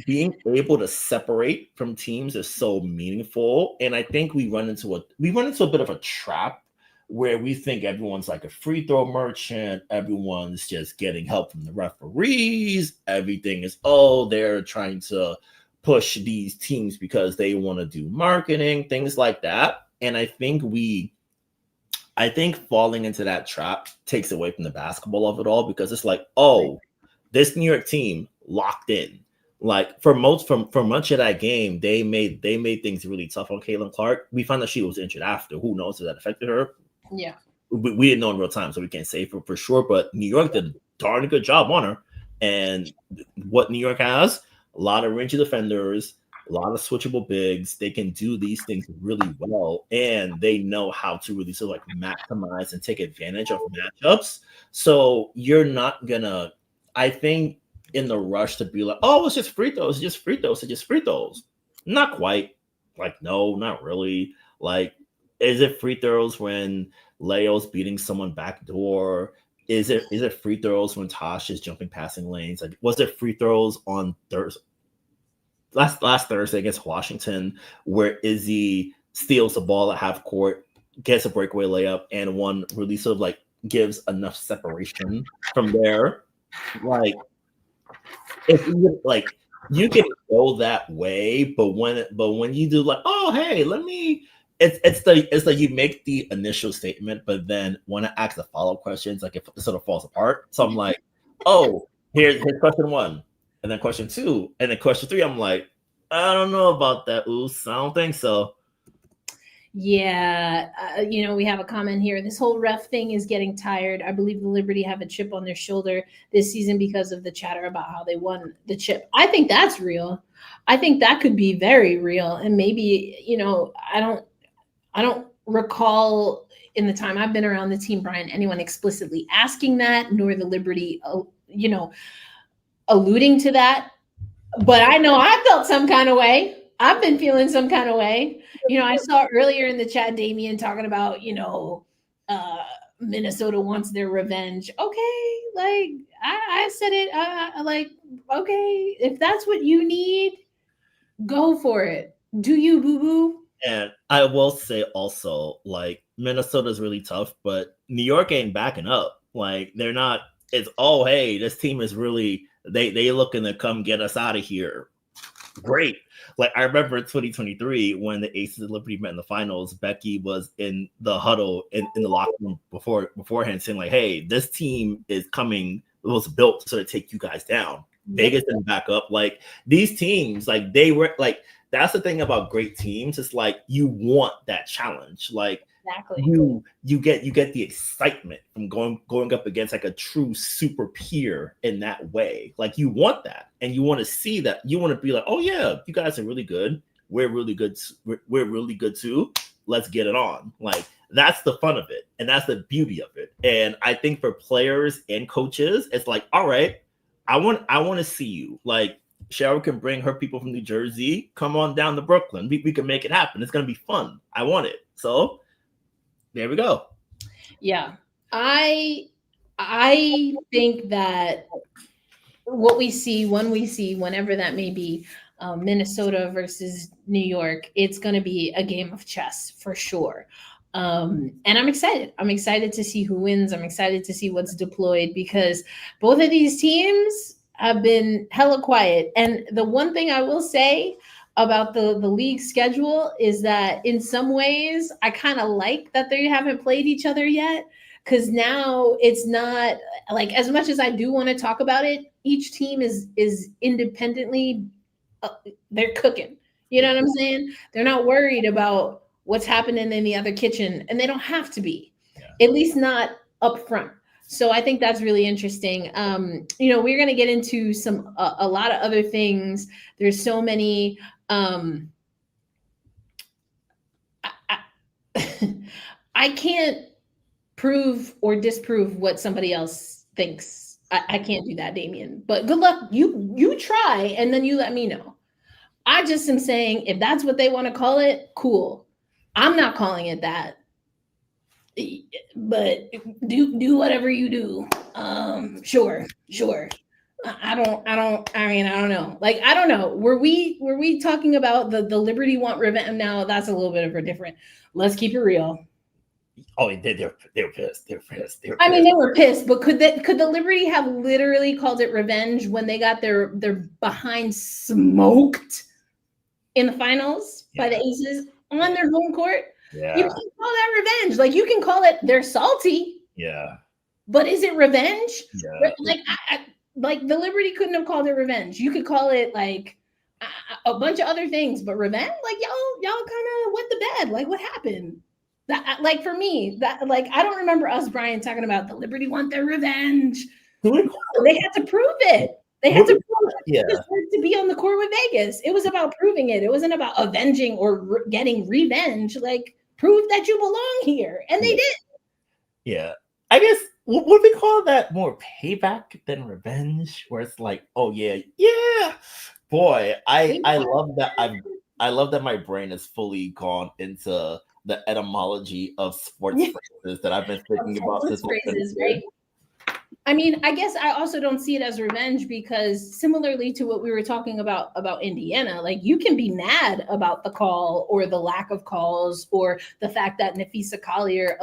being able to separate from teams is so meaningful. And I think we run into a bit of a trap where we think everyone's like a free throw merchant. Everyone's just getting help from the referees. Everything is, they're trying to push these teams because they want to do marketing, things like that. And I think falling into that trap takes away from the basketball of it all, because it's like, this New York team locked in. Like, for much of that game, they made things really tough on Caitlin Clark. We found that she was injured after. Who knows if that affected her? Yeah. We didn't know in real time, so we can't say for sure. But New York did a darn good job on her. And what New York has, a lot of rangy defenders, a lot of switchable bigs. They can do these things really well, and they know how to really sort of like maximize and take advantage of matchups. So you're not gonna, I think, in the rush to be like, it's just free throws, it's just free throws. Not quite. Like, no, not really. Like, is it free throws when Leo's beating someone backdoor? Is it free throws when Tosh is jumping passing lanes? Like, was it free throws on Thursday? Last Thursday against Washington, where Izzy steals the ball at half court, gets a breakaway layup, and one really sort of like gives enough separation from there. Like, if you like, you can go that way, but when you do like, it's like you make the initial statement, but then when I ask the follow-up questions, like, it sort of falls apart. So I'm like, here's question one, and then question two, and then question three. I'm like, I don't know about that, Oos. I don't think so. Yeah, we have a comment here. This whole ref thing is getting tired. I believe the Liberty have a chip on their shoulder this season because of the chatter about how they won the chip. I think that's real. I think that could be very real. And maybe, I don't recall in the time I've been around the team, Brian, anyone explicitly asking that, nor the Liberty, alluding to that. But I know I felt some kind of way. I've been feeling some kind of way. I saw earlier in the chat Damien talking about, Minnesota wants their revenge. Okay, like I said it. Like, okay, if that's what you need, go for it. Do you, boo boo? And I will say also, like, Minnesota's really tough, but New York ain't backing up. Like, they're not. It's hey, this team is really they looking to come get us out of here. Great. Like, I remember 2023 when the Aces and Liberty met in the finals. Becky was in the huddle in the locker room beforehand saying, like, hey, this team is coming. It was built to sort of take you guys down. Vegas didn't back up. Like, these teams, like, they were like, that's the thing about great teams. It's like you want that challenge. Like, Exactly. you get the excitement from going up against like a true super peer in that way. Like, you want that, and you want to see that. You want to be like, oh yeah, you guys are really good. We're really good. We're really good too. Let's get it on. Like, that's the fun of it, and that's the beauty of it. And I think for players and coaches, it's like, all right, I want to see you. Like, Cheryl can bring her people from New Jersey. Come on down to Brooklyn. We can make it happen. It's gonna be fun. I want it. So there we go. Yeah. I think that what we see, when we see, whenever that may be, Minnesota versus New York, it's going to be a game of chess for sure. And I'm excited. I'm excited to see who wins. I'm excited to see what's deployed because both of these teams have been hella quiet. And the one thing I will say about the league schedule is that in some ways I kind of like that they haven't played each other yet, because now it's not like, as much as I do want to talk about it, each team is independently they're cooking. You know what I'm saying? They're not worried about what's happening in the other kitchen, and they don't have to be, at least not up front. So I think that's really interesting. We're going to get into a lot of other things. There's so many. I can't prove or disprove what somebody else thinks. I can't do that, Damien. But good luck. You try, and then you let me know. I just am saying, if that's what they want to call it, cool. I'm not calling it that. But do whatever you do. Sure. I don't know. Like, I don't know. Were we talking about the Liberty want revenge? Now that's a little bit of a different. Let's keep it real. Oh, they were pissed. They were pissed. I mean, they were pissed, but could the Liberty have literally called it revenge when they got their behind smoked in the finals by the Aces on their home court? Yeah. You can call that revenge. Like, you can call it they're salty. Yeah. But is it revenge? Yeah. Like the Liberty couldn't have called it revenge. You could call it like a bunch of other things, but revenge, like y'all kind of wet the bed. Like, what happened? That, like, for me, that, like, I don't remember us, Brian, talking about the Liberty want their revenge. They had to prove it. They had to prove it to be on the court with Vegas. It was about proving it. It wasn't about avenging or getting revenge. Like, prove that you belong here, and they did. Yeah, I guess would we call that more payback than revenge? Where it's like, oh yeah, boy, I love that. I love that my brain is fully gone into the etymology of sports phrases that I've been thinking about this phrases, right? I mean, I guess I also don't see it as revenge because, similarly to what we were talking about Indiana, like, you can be mad about the call or the lack of calls or the fact that Nafisa Collier,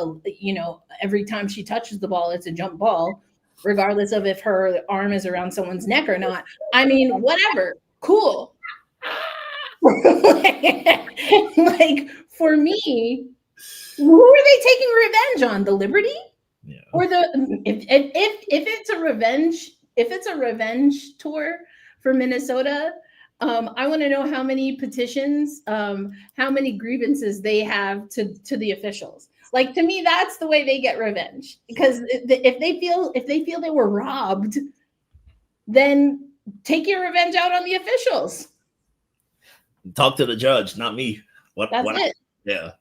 every time she touches the ball, it's a jump ball, regardless of if her arm is around someone's neck or not. I mean, whatever, cool. Like, for me, who are they taking revenge on? The Liberty? Yeah. Or if it's a revenge, if it's a revenge tour for Minnesota, I want to know how many petitions, how many grievances they have to the officials. Like, to me, that's the way they get revenge. Because if they feel they were robbed, then take your revenge out on the officials. Talk to the judge, not me. That's it. Yeah.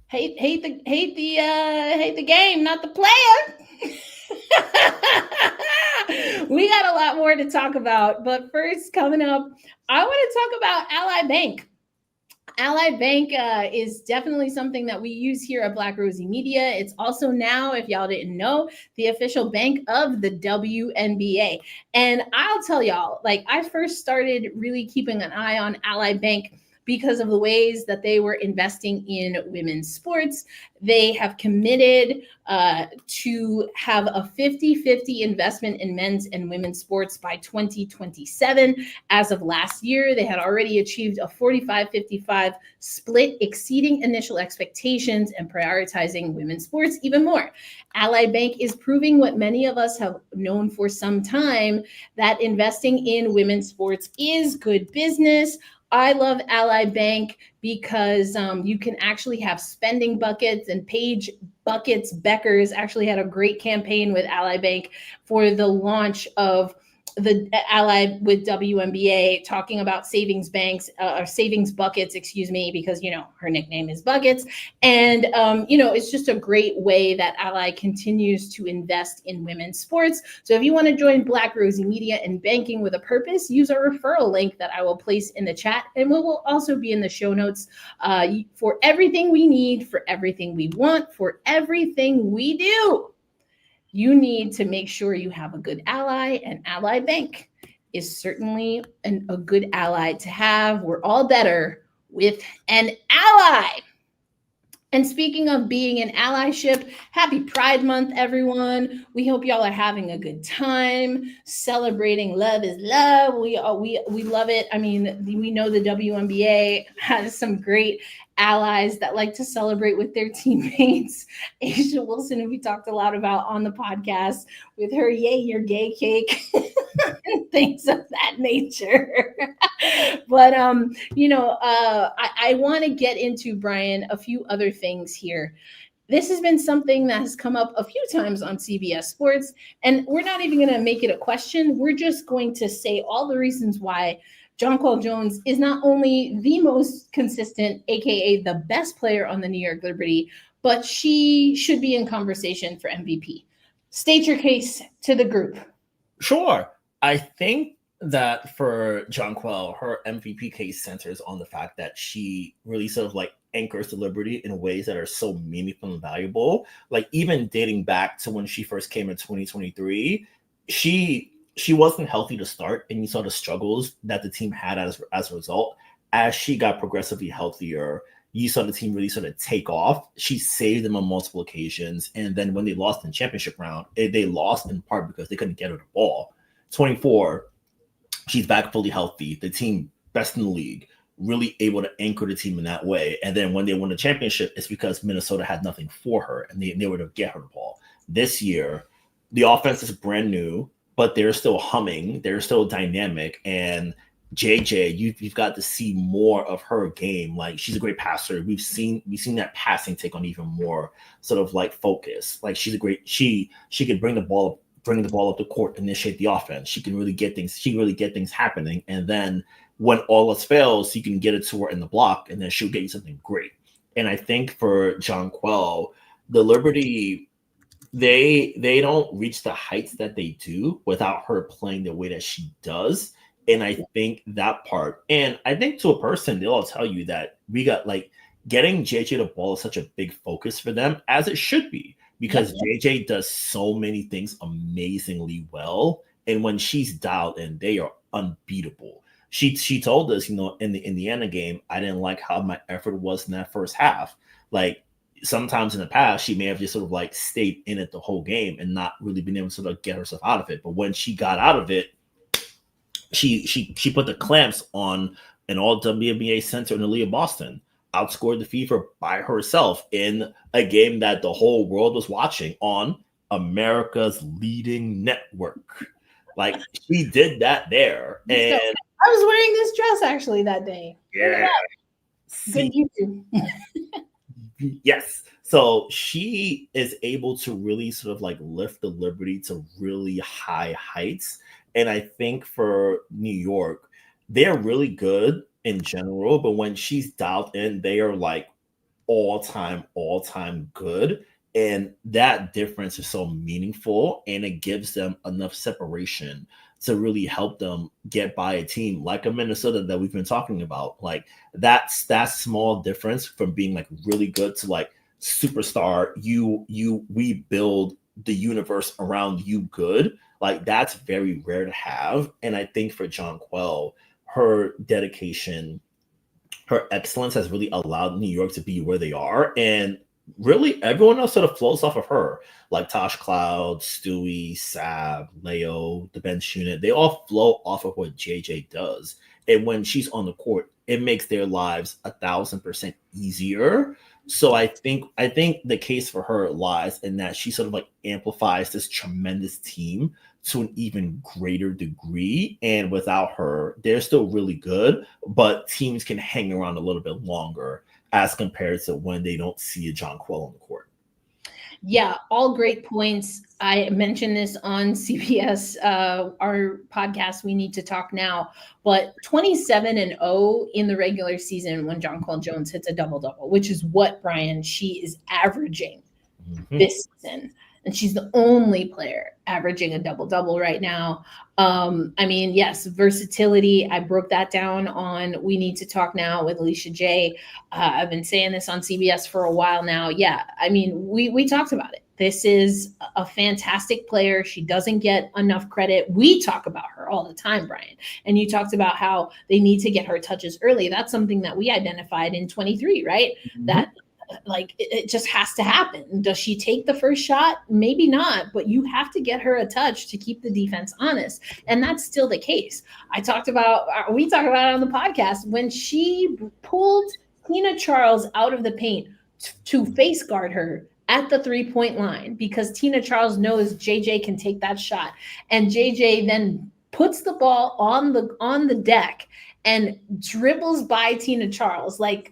Hate the game, not the player. We got a lot more to talk about, but first, coming up, I want to talk about Ally Bank. Ally Bank is definitely something that we use here at Black Rosie Media. It's also now, if y'all didn't know, the official bank of the WNBA. And I'll tell y'all, like, I first started really keeping an eye on Ally Bank because of the ways that they were investing in women's sports. They have committed to have a 50-50 investment in men's and women's sports by 2027. As of last year, they had already achieved a 45-55 split, exceeding initial expectations and prioritizing women's sports even more. Ally Bank is proving what many of us have known for some time, that investing in women's sports is good business. I love Ally Bank because you can actually have spending buckets, and Paige Buckets Beckers actually had a great campaign with Ally Bank for the launch of the Ally with WNBA, talking about savings banks or savings buckets, excuse me, because, you know, her nickname is Buckets. And, you know, it's just a great way that Ally continues to invest in women's sports. So if you want to join Black Rosie Media and banking with a purpose, use our referral link that I will place in the chat, and we will also be in the show notes for everything we need, for everything we want, for everything we do. You need to make sure you have a good ally, and Ally Bank is certainly a good ally to have. We're all better with an ally. And speaking of being an allyship, happy Pride Month, everyone. We hope y'all are having a good time, celebrating love is love. We love it. I mean, we know the WNBA has some great allies that like to celebrate with their teammates. Asia Wilson, who we talked a lot about on the podcast, with her "Yay, you're gay" cake and things of that nature. But you know, I want to get into, Brian, a few other things here. This has been something that has come up a few times on CBS Sports, and we're not even going to make it a question. We're just going to say all the reasons why Jonquel Jones is not only the most consistent, aka the best player on the New York Liberty, but she should be in conversation for MVP. State your case to the group. Sure. I think that for Jonquel, her MVP case centers on the fact that she really sort of like anchors the Liberty in ways that are so meaningful and valuable. Like, even dating back to when she first came in 2023, she wasn't healthy to start, and you saw the struggles that the team had as a result. As she got progressively healthier, you saw the team really sort of take off. She saved them on multiple occasions, and then when they lost in the championship round, they lost in part because they couldn't get her the ball. 24, she's back fully healthy. The team best in the league, really able to anchor the team in that way. And then when they won the championship, it's because Minnesota had nothing for her, and they were to get her the ball. This year, the offense is brand new, but they're still humming. They're still dynamic. And JJ, you've got to see more of her game. Like, she's a great passer. We've seen that passing take on even more sort of like focus. Like, she's a great, she can bring the ball up the court, initiate the offense. She can really get things happening. And then when all else fails, you can get it to her in the block, and then she'll get you something great. And I think for Jonquel, the Liberty, they don't reach the heights that they do without her playing the way that she does. And I think that part, and I think to a person, they'll all tell you that we got, like, getting JJ the ball is such a big focus for them, as it should be, because JJ does so many things amazingly well. And when she's dialed in, they are unbeatable. She told us, you know, in the Indiana game, I didn't like how my effort was in that first half. Like, sometimes in the past, she may have just sort of like stayed in it the whole game and not really been able to sort of get herself out of it. But when she got out of it, she put the clamps on an all WNBA center in the league of Boston, outscored the Fever by herself in a game that the whole world was watching on America's leading network. Like she did that there. So, And I was wearing this dress actually that day. Look at yeah, that. Good see, YouTube. yes. So she is able to really sort of like lift the Liberty to really high heights. And I think for New York, they're really good in general, but when she's dialed in, they are like all time good. And that difference is so meaningful and it gives them enough separation to really help them get by a team like a Minnesota that we've been talking about. Like that's that small difference from being like really good to like superstar. We build the universe around you good. Like that's very rare to have. And I think for Jonquel, her dedication, her excellence has really allowed New York to be where they are. And really everyone else sort of flows off of her. Like Tosh Cloud, Stewie, Sab, Leo, the bench unit, they all flow off of what JJ does. And when she's on the court, it makes their lives 1,000% easier. So I think the case for her lies in that she sort of like amplifies this tremendous team to an even greater degree. And without her, they're still really good, but teams can hang around a little bit longer as compared to when they don't see a Jonquel on the court. Yeah, all great points. I mentioned this on CBS, our podcast, We Need to Talk Now, but 27-0 in the regular season when Jonquel Jones hits a double-double, which is what, Brian, she is averaging this season. And she's the only player averaging a double-double right now. I mean, yes, versatility. I broke that down on We Need to Talk Now with Alicia J. I've been saying this on CBS for a while now. Yeah, I mean, we talked about it. This is a fantastic player. She doesn't get enough credit. We talk about her all the time, Brian. And you talked about how they need to get her touches early. That's something that we identified in 23, right? That like it just has to happen. Does she take the first shot? Maybe not, but you have to get her a touch to keep the defense honest. And that's still the case. We talked about it on the podcast when she pulled Tina Charles out of the paint to face guard her at the 3-point line because Tina Charles knows JJ can take that shot. And JJ then puts the ball on the deck and dribbles by Tina Charles. Like,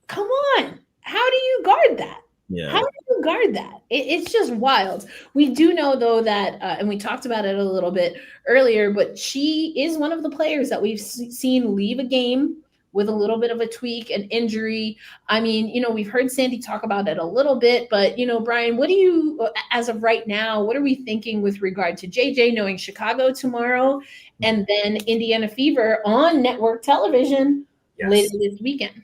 come on. How do you guard that? Yeah. How do you guard that? It's just wild. We do know, though, that, and we talked about it a little bit earlier, but she is one of the players that we've seen leave a game with a little bit of a tweak, an injury. I mean, we've heard Sandy talk about it a little bit, but, Brian, what do you, as of right now, what are we thinking with regard to JJ knowing Chicago tomorrow and then Indiana Fever on network television later this weekend?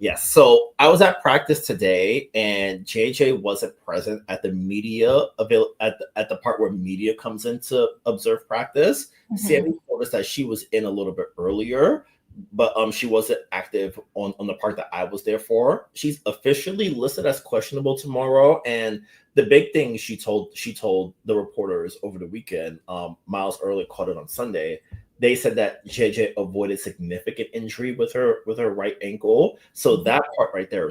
Yes. So I was at practice today, and JJ wasn't present at the media at the part where media comes in to observe practice. Sammy told us that she was in a little bit earlier, but she wasn't active on the part that I was there for. She's officially listed as questionable tomorrow, and the big thing she told the reporters over the weekend. Miles Early caught it on Sunday. They said that JJ avoided significant injury with her right ankle. So that part right there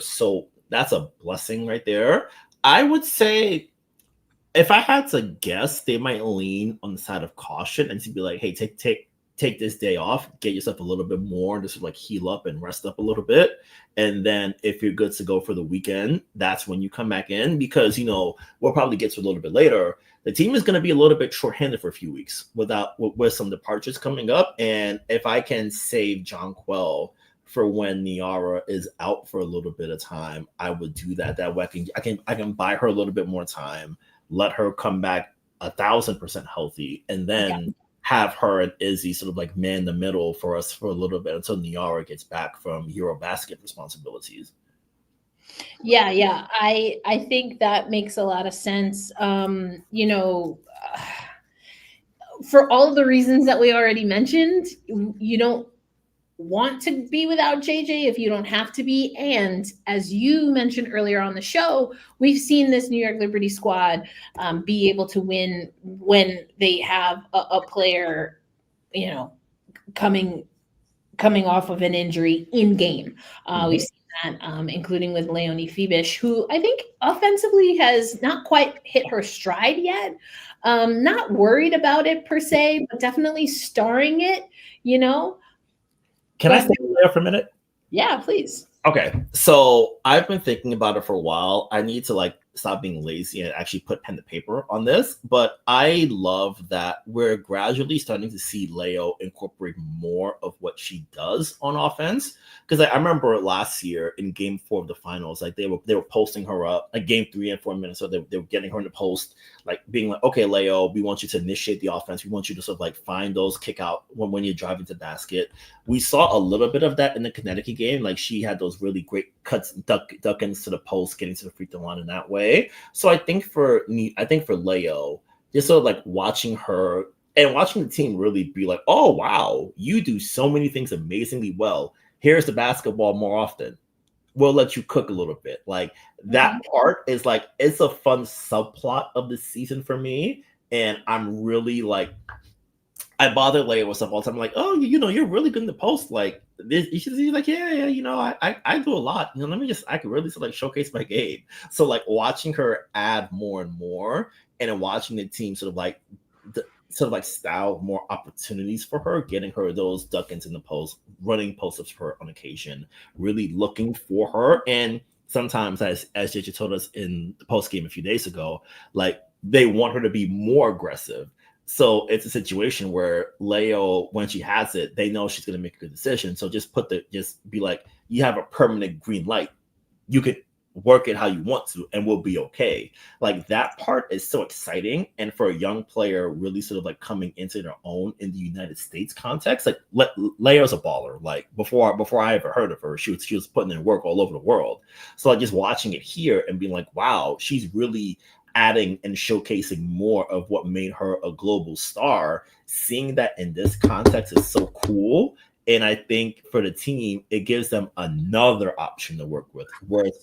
that's a blessing right there. I would say if I had to guess, they might lean on the side of caution and to be like, hey, take this day off, get yourself a little bit more, just like heal up and rest up a little bit. And then if you're good to go for the weekend, that's when you come back in because, we'll probably get to a little bit later. The team is going to be a little bit shorthanded for a few weeks with some departures coming up. And if I can save Jonquel for when Niara is out for a little bit of time, I would do that. That way I can buy her a little bit more time, let her come back 1,000% healthy, and then have her and Izzy sort of like man the middle for us for a little bit until Niara gets back from Eurobasket responsibilities. Yeah. I think that makes a lot of sense. For all the reasons that we already mentioned, you don't want to be without JJ if you don't have to be. And as you mentioned earlier on the show, we've seen this New York Liberty squad be able to win when they have a player, coming off of an injury in game. We've seen that, including with Leonie Fibish, who I think offensively has not quite hit her stride yet. Not worried about it per se, but definitely starring it, you know. Can I stay there for a minute? Yeah, please. Okay, so I've been thinking about it for a while. I need to like stop being lazy and actually put pen to paper on this. But I love that we're gradually starting to see Leo incorporate more of what she does on offense. Because I remember last year in Game 4 of the finals, like they were posting her up, like Game 3 and 4 minutes, so they were getting her in the post, like being like, okay, Leo, we want you to initiate the offense. We want you to sort of like find those kick out when you're driving to the basket. We saw a little bit of that in the Connecticut game. Like she had those really great cuts, duck-ins to the post, getting to the free throw line in that way. So I think for Leo, just sort of like watching her and watching the team really be like, oh wow, you do so many things amazingly well. Here's the basketball more often. We'll let you cook a little bit. Like that part is like it's a fun subplot of the season for me. And I'm really like I bother Leia with stuff all the time. I'm like, oh, you're really good in the post. Like this, you should see, like, yeah, I do a lot. I can really sort of like showcase my game. So like watching her add more and more, and then watching the team sort of like style more opportunities for her, getting her those duck-ins in the post, running post-ups for her on occasion, really looking for her. And sometimes, as JJ told us in the post game a few days ago, like they want her to be more aggressive. So it's a situation where Leo, when she has it, they know she's going to make a good decision. So just be like, you have a permanent green light. You can work it how you want to, and we'll be okay. Like that part is so exciting. And for a young player, really sort of like coming into their own in the United States context, like Leo's a baller. Like before I ever heard of her, she was putting in work all over the world. So like just watching it here and being like, wow, she's really adding and showcasing more of what made her a global star. Seeing that in this context is so cool. And I think for the team, it gives them another option to work with. Whereas,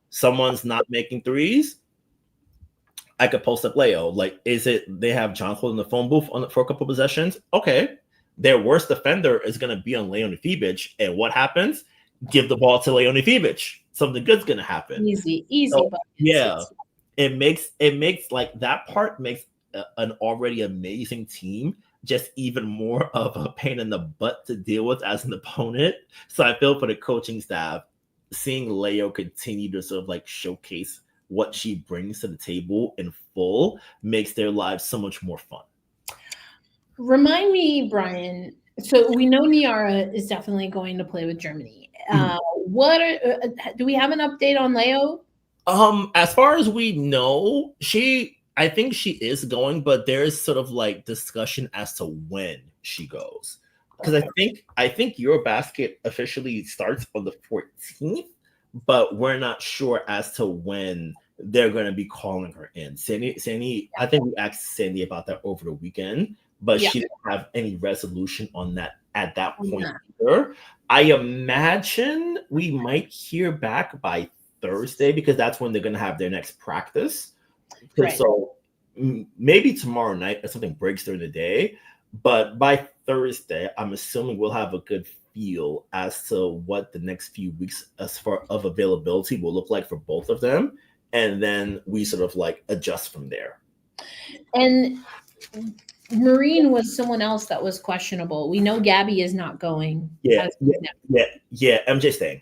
someone's not making threes, I could post up Leo. Like, is it they have John holding the phone booth for a couple possessions? Okay. Their worst defender is going to be on Leonie Fibic. And what happens? Give the ball to Leonie Fibic. Something good's going to happen. Easy. So, yeah. It makes like that part makes an already amazing team just even more of a pain in the butt to deal with as an opponent. So I feel for the coaching staff, seeing Leo continue to sort of like showcase what she brings to the table in full makes their lives so much more fun. Remind me, Brian. So we know Niara is definitely going to play with Germany. Do we have an update on Leo? As far as we know, I think she is going, but there's sort of like discussion as to when she goes. Because I think Eurobasket officially starts on the 14th, but we're not sure as to when they're going to be calling her in. Sandy, I think we asked Sandy about that over the weekend, but she didn't have any resolution on that at that point either. I imagine we might hear back by Thursday because that's when they're going to have their next practice. Right. So maybe tomorrow night if something breaks during the day, but by Thursday, I'm assuming we'll have a good feel as to what the next few weeks as far of availability will look like for both of them. And then we sort of like adjust from there. And Marine was someone else that was questionable. We know Gabby is not going. Yeah. MJ staying.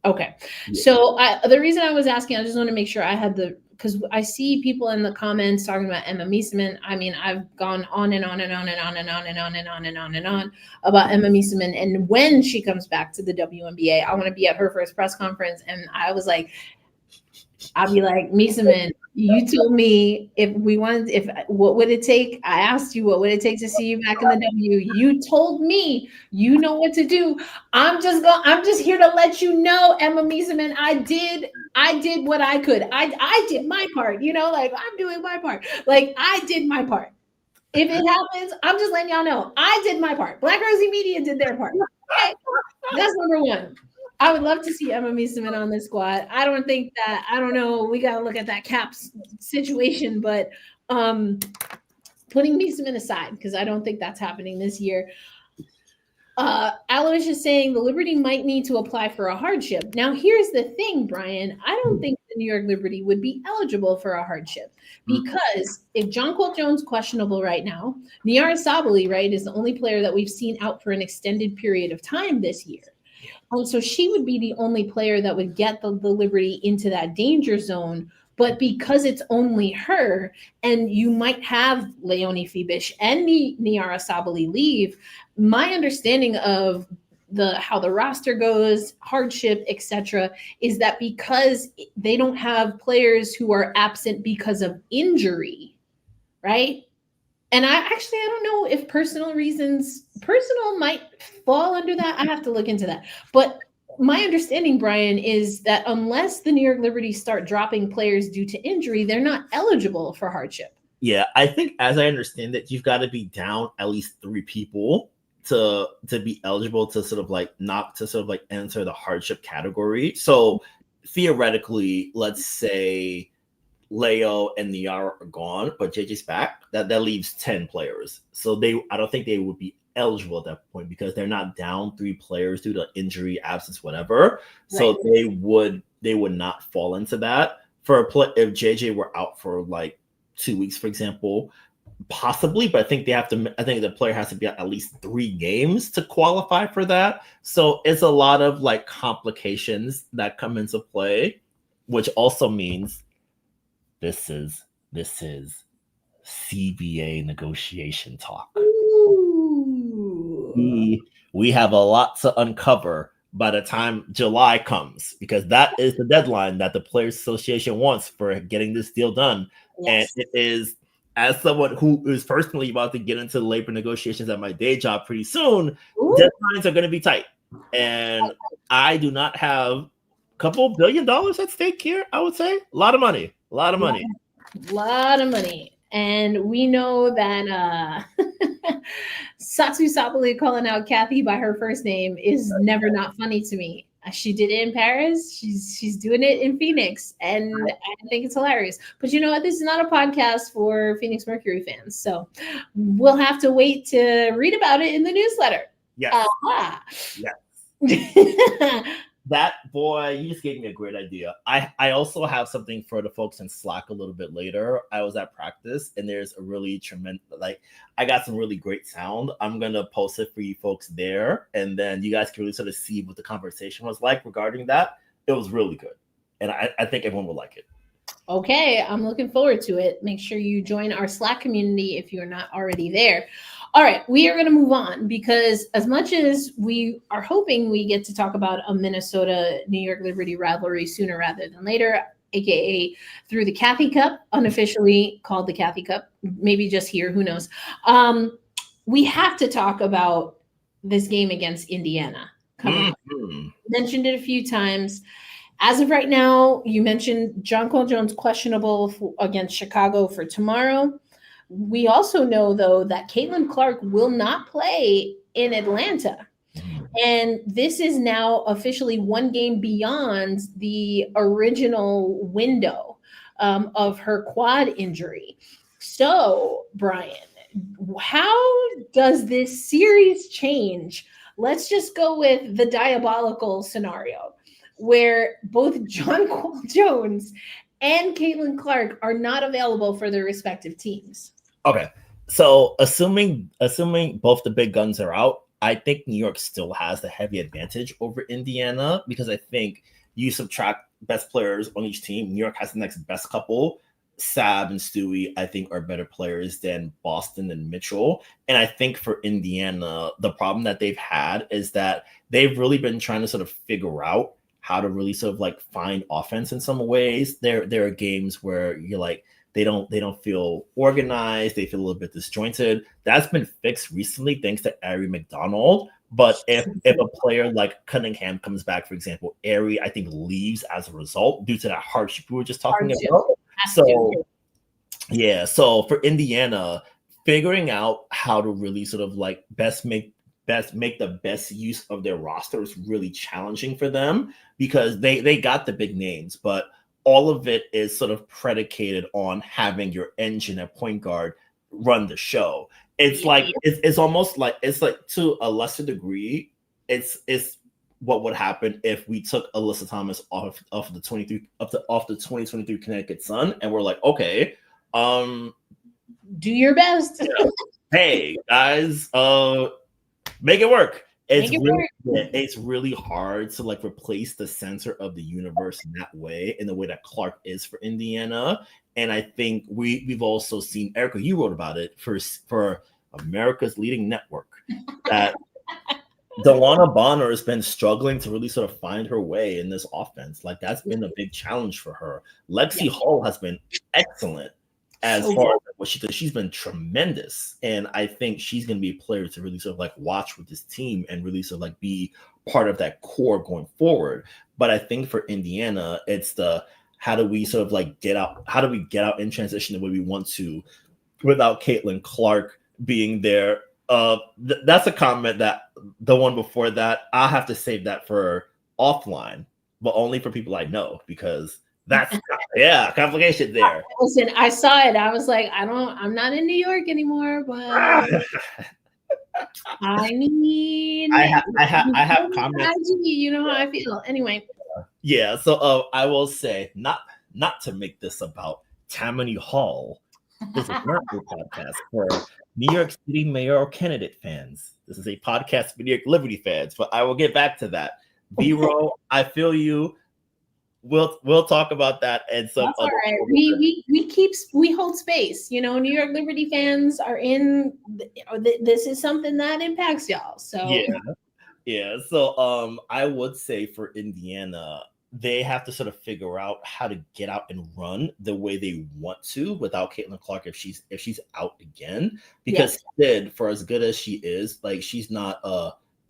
Okay. Yeah. So the reason I was asking, I just want to make sure I had because I see people in the comments talking about Emma Miesemann. I mean, I've gone on and on and on and on and on and on and on and on and on about Emma Miesemann. And when she comes back to the WNBA, I want to be at her first press conference. And I was like, I'll be like, Miesemann, you told me what would it take? I asked you, what would it take to see you back in the W? You told me, you know what to do. I'm just here to let you know, Emma Miesemann, I did what I could. I did my part, like I'm doing my part. Like I did my part. If it happens, I'm just letting y'all know I did my part. Black Rosie Media did their part. Okay? That's number one. I would love to see Emma Miesemann on this squad. I don't know. We got to look at that caps situation, but putting Miesemann aside, because I don't think that's happening this year. Aloysius is saying the Liberty might need to apply for a hardship. Now, here's the thing, Brian. I don't think the New York Liberty would be eligible for a hardship because if Jonquel Jones questionable right now, Niara Sabali, right, is the only player that we've seen out for an extended period of time this year. So she would be the only player that would get the Liberty into that danger zone. But because it's only her, and you might have Leonie Fibish and Niara Sabali leave, my understanding of how the roster goes, hardship, etc., is that because they don't have players who are absent because of injury, right? And I don't know if personal might fall under that. I have to look into that. But my understanding, Brian, is that unless the New York Liberty start dropping players due to injury, they're not eligible for hardship. Yeah, I think as I understand it, you've got to be down at least 3 people to be eligible to sort of like not to sort of like enter the hardship category. So theoretically, let's say Leo and Niara are gone, but JJ's back. That leaves 10 players. So I don't think they would be eligible at that point because they're not down 3 players due to injury, absence, whatever. So they would not fall into that. If JJ were out for like 2 weeks, for example, possibly, but I think the player has to be at least 3 games to qualify for that. So it's a lot of like complications that come into play, which also means this is CBA negotiation talk. We have a lot to uncover by the time July comes, because that is the deadline that the Players Association wants for getting this deal done. Yes. And it is, as someone who is personally about to get into labor negotiations at my day job pretty soon, deadlines are going to be tight. And I do not have a couple $1 billion at stake here, I would say. A lot of money. And we know that Satsu Sapali calling out Kathy by her first name is never not funny to me. She did it in Paris. She's doing it in Phoenix, and I think it's hilarious. But you know what? This is not a podcast for Phoenix Mercury fans, so we'll have to wait to read about it in the newsletter. Yes. Yes. That, boy, you just gave me a great idea. I also have something for the folks in Slack a little bit later. I was at practice, and there's a really tremendous, I got some really great sound. I'm going to post it for you folks there, and then you guys can really sort of see what the conversation was like regarding that. It was really good, and I think everyone will like it. Okay, I'm looking forward to it. Make sure you join our Slack community if you're not already there. All right, we are going to move on because as much as we are hoping we get to talk about a Minnesota-New York Liberty rivalry sooner rather than later, aka through the Kathy Cup, unofficially called the Kathy Cup, maybe just here, who knows. We have to talk about this game against Indiana coming up. Mentioned it a few times. As of right now, you mentioned Jonquel Jones questionable against Chicago for tomorrow. We also know, though, that Caitlin Clark will not play in Atlanta. And this is now officially 1 game beyond the original window of her quad injury. So, Brian, how does this series change? Let's just go with the diabolical scenario where both Jonquel Jones and Caitlin Clark are not available for their respective teams. Okay, so assuming both the big guns are out, I think New York still has the heavy advantage over Indiana because I think you subtract best players on each team. New York has the next best couple. Sab and Stewie, I think, are better players than Boston and Mitchell. And I think for Indiana, the problem that they've had is that they've really been trying to sort of figure out how to really sort of like find offense in some ways. There are games where you're like, they don't feel organized. They feel a little bit disjointed. That's been fixed recently thanks to Ari McDonald. But if a player like Cunningham comes back, for example, Ari, I think, leaves as a result due to that hardship we were just talking about. So for Indiana, figuring out how to really sort of like make the best use of their roster is really challenging for them because they got the big names, but all of it is sort of predicated on having your engine at point guard run the show. it's like it's almost like it's like to a lesser degree, it's what would happen if we took Alyssa Thomas off the 23 off the 2023 Connecticut Sun and we're like, okay, do your best. yeah, hey guys, make it work. It's really hard to like replace the center of the universe in that way, in the way that Clark is for Indiana. And I think we've also seen, Erica, you wrote about it for America's leading network, that DeWanna Bonner has been struggling to really sort of find her way in this offense. Like that's been a big challenge for her. Lexi Hall has been excellent as far as what she does. She's been tremendous. And I think she's going to be a player to really sort of like watch with this team and really sort of like be part of that core going forward. But I think for Indiana, it's the, how do we sort of like get out? How do we get out in transition the way we want to without Caitlin Clark being there? That's a comment that the one before that, I'll have to save that for offline, but only for people I know, because that's complication there. Listen, I saw it. I was like, I'm not in New York anymore, but I mean, I have comments. You know how I feel. Anyway. Yeah. So I will say, not to make this about Tammany Hall. This is not a podcast for New York City mayoral candidate fans. This is a podcast for New York Liberty fans, but I will get back to that. B-roll, I feel you. We'll talk about that and some. That's all right. We hold space. You know, New York Liberty fans are in. This is something that impacts y'all. So yeah. So I would say for Indiana, they have to sort of figure out how to get out and run the way they want to without Caitlin Clark if she's out again. Because Sid, for as good as she is, like she's not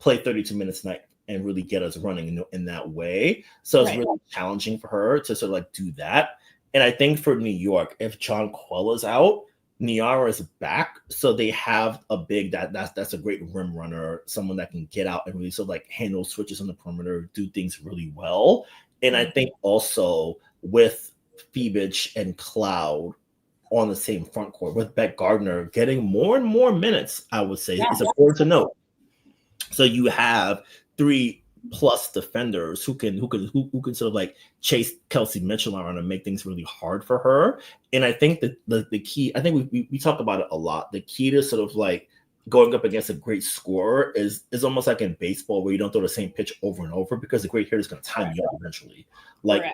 play 32 minutes a night and really get us running in that way. So it's really challenging for her to sort of like do that. And I think for New York, if John Quella's out, Niara is back. So they have a big that's a great rim runner, someone that can get out and really sort of like handle switches on the perimeter, do things really well. And I think also with Phoebich and Cloud on the same front court, with Beck Gardner getting more and more minutes, I would say it's important to note. So you have 3+ defenders who can sort of like chase Kelsey Mitchell around and make things really hard for her. And I think that the key, I think we talk about it a lot. The key to sort of like going up against a great scorer is almost like in baseball where you don't throw the same pitch over and over, because the great hitter is going to time you out eventually. Like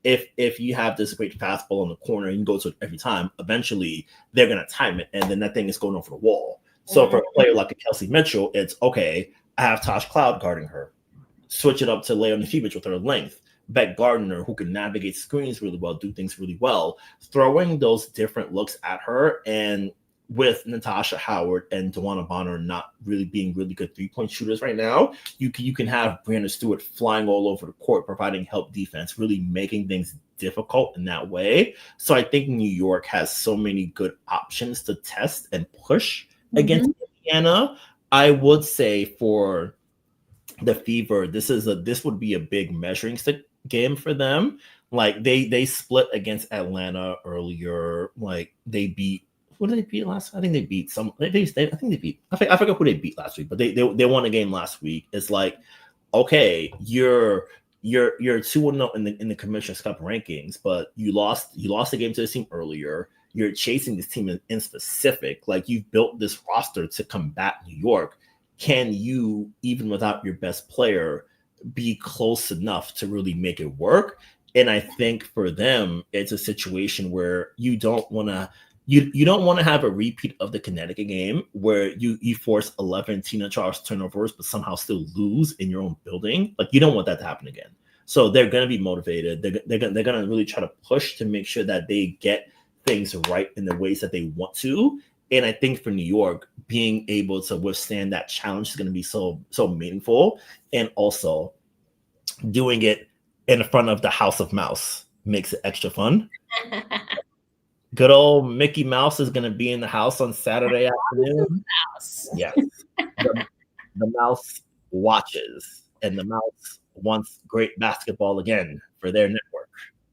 if you have this great fastball in the corner and you go to it every time, eventually they're going to time it, and then that thing is going over the wall. So for a player like a Kelsey Mitchell, it's okay, I have Tosh Cloud guarding her. Switch it up to Leonie Phoebich with her length. Beck Gardner, who can navigate screens really well, do things really well. Throwing those different looks at her, and with Natasha Howard and DeWanna Bonner not really being really good three-point shooters right now, you can have Brianna Stewart flying all over the court, providing help defense, really making things difficult in that way. So I think New York has so many good options to test and push against Indiana. I would say for the Fever, this would be a big measuring stick game for them. Like they split against Atlanta earlier. Like they beat, what did they beat last? I think they beat some. I think they beat. I forgot who they beat last week, but they won a game last week. It's like, okay, you're 2-0 in the Commissioner's Cup rankings, but you lost the game to this team earlier. You're chasing this team in specific. Like you've built this roster to combat New York. Can you, even without your best player, be close enough to really make it work? And I think for them, it's a situation where you don't want to. You don't want to have a repeat of the Connecticut game where you force 11 Tina Charles turnovers but somehow still lose in your own building. Like you don't want that to happen again. So they're going to be motivated. They're going to really try to push to make sure that they get things right in the ways that they want to. And I think for New York, being able to withstand that challenge is going to be so meaningful. And also doing it in front of the House of Mouse makes it extra fun. Good old Mickey Mouse is going to be in the house on Saturday afternoon. Yes. The mouse watches, and the mouse wants great basketball again for their network.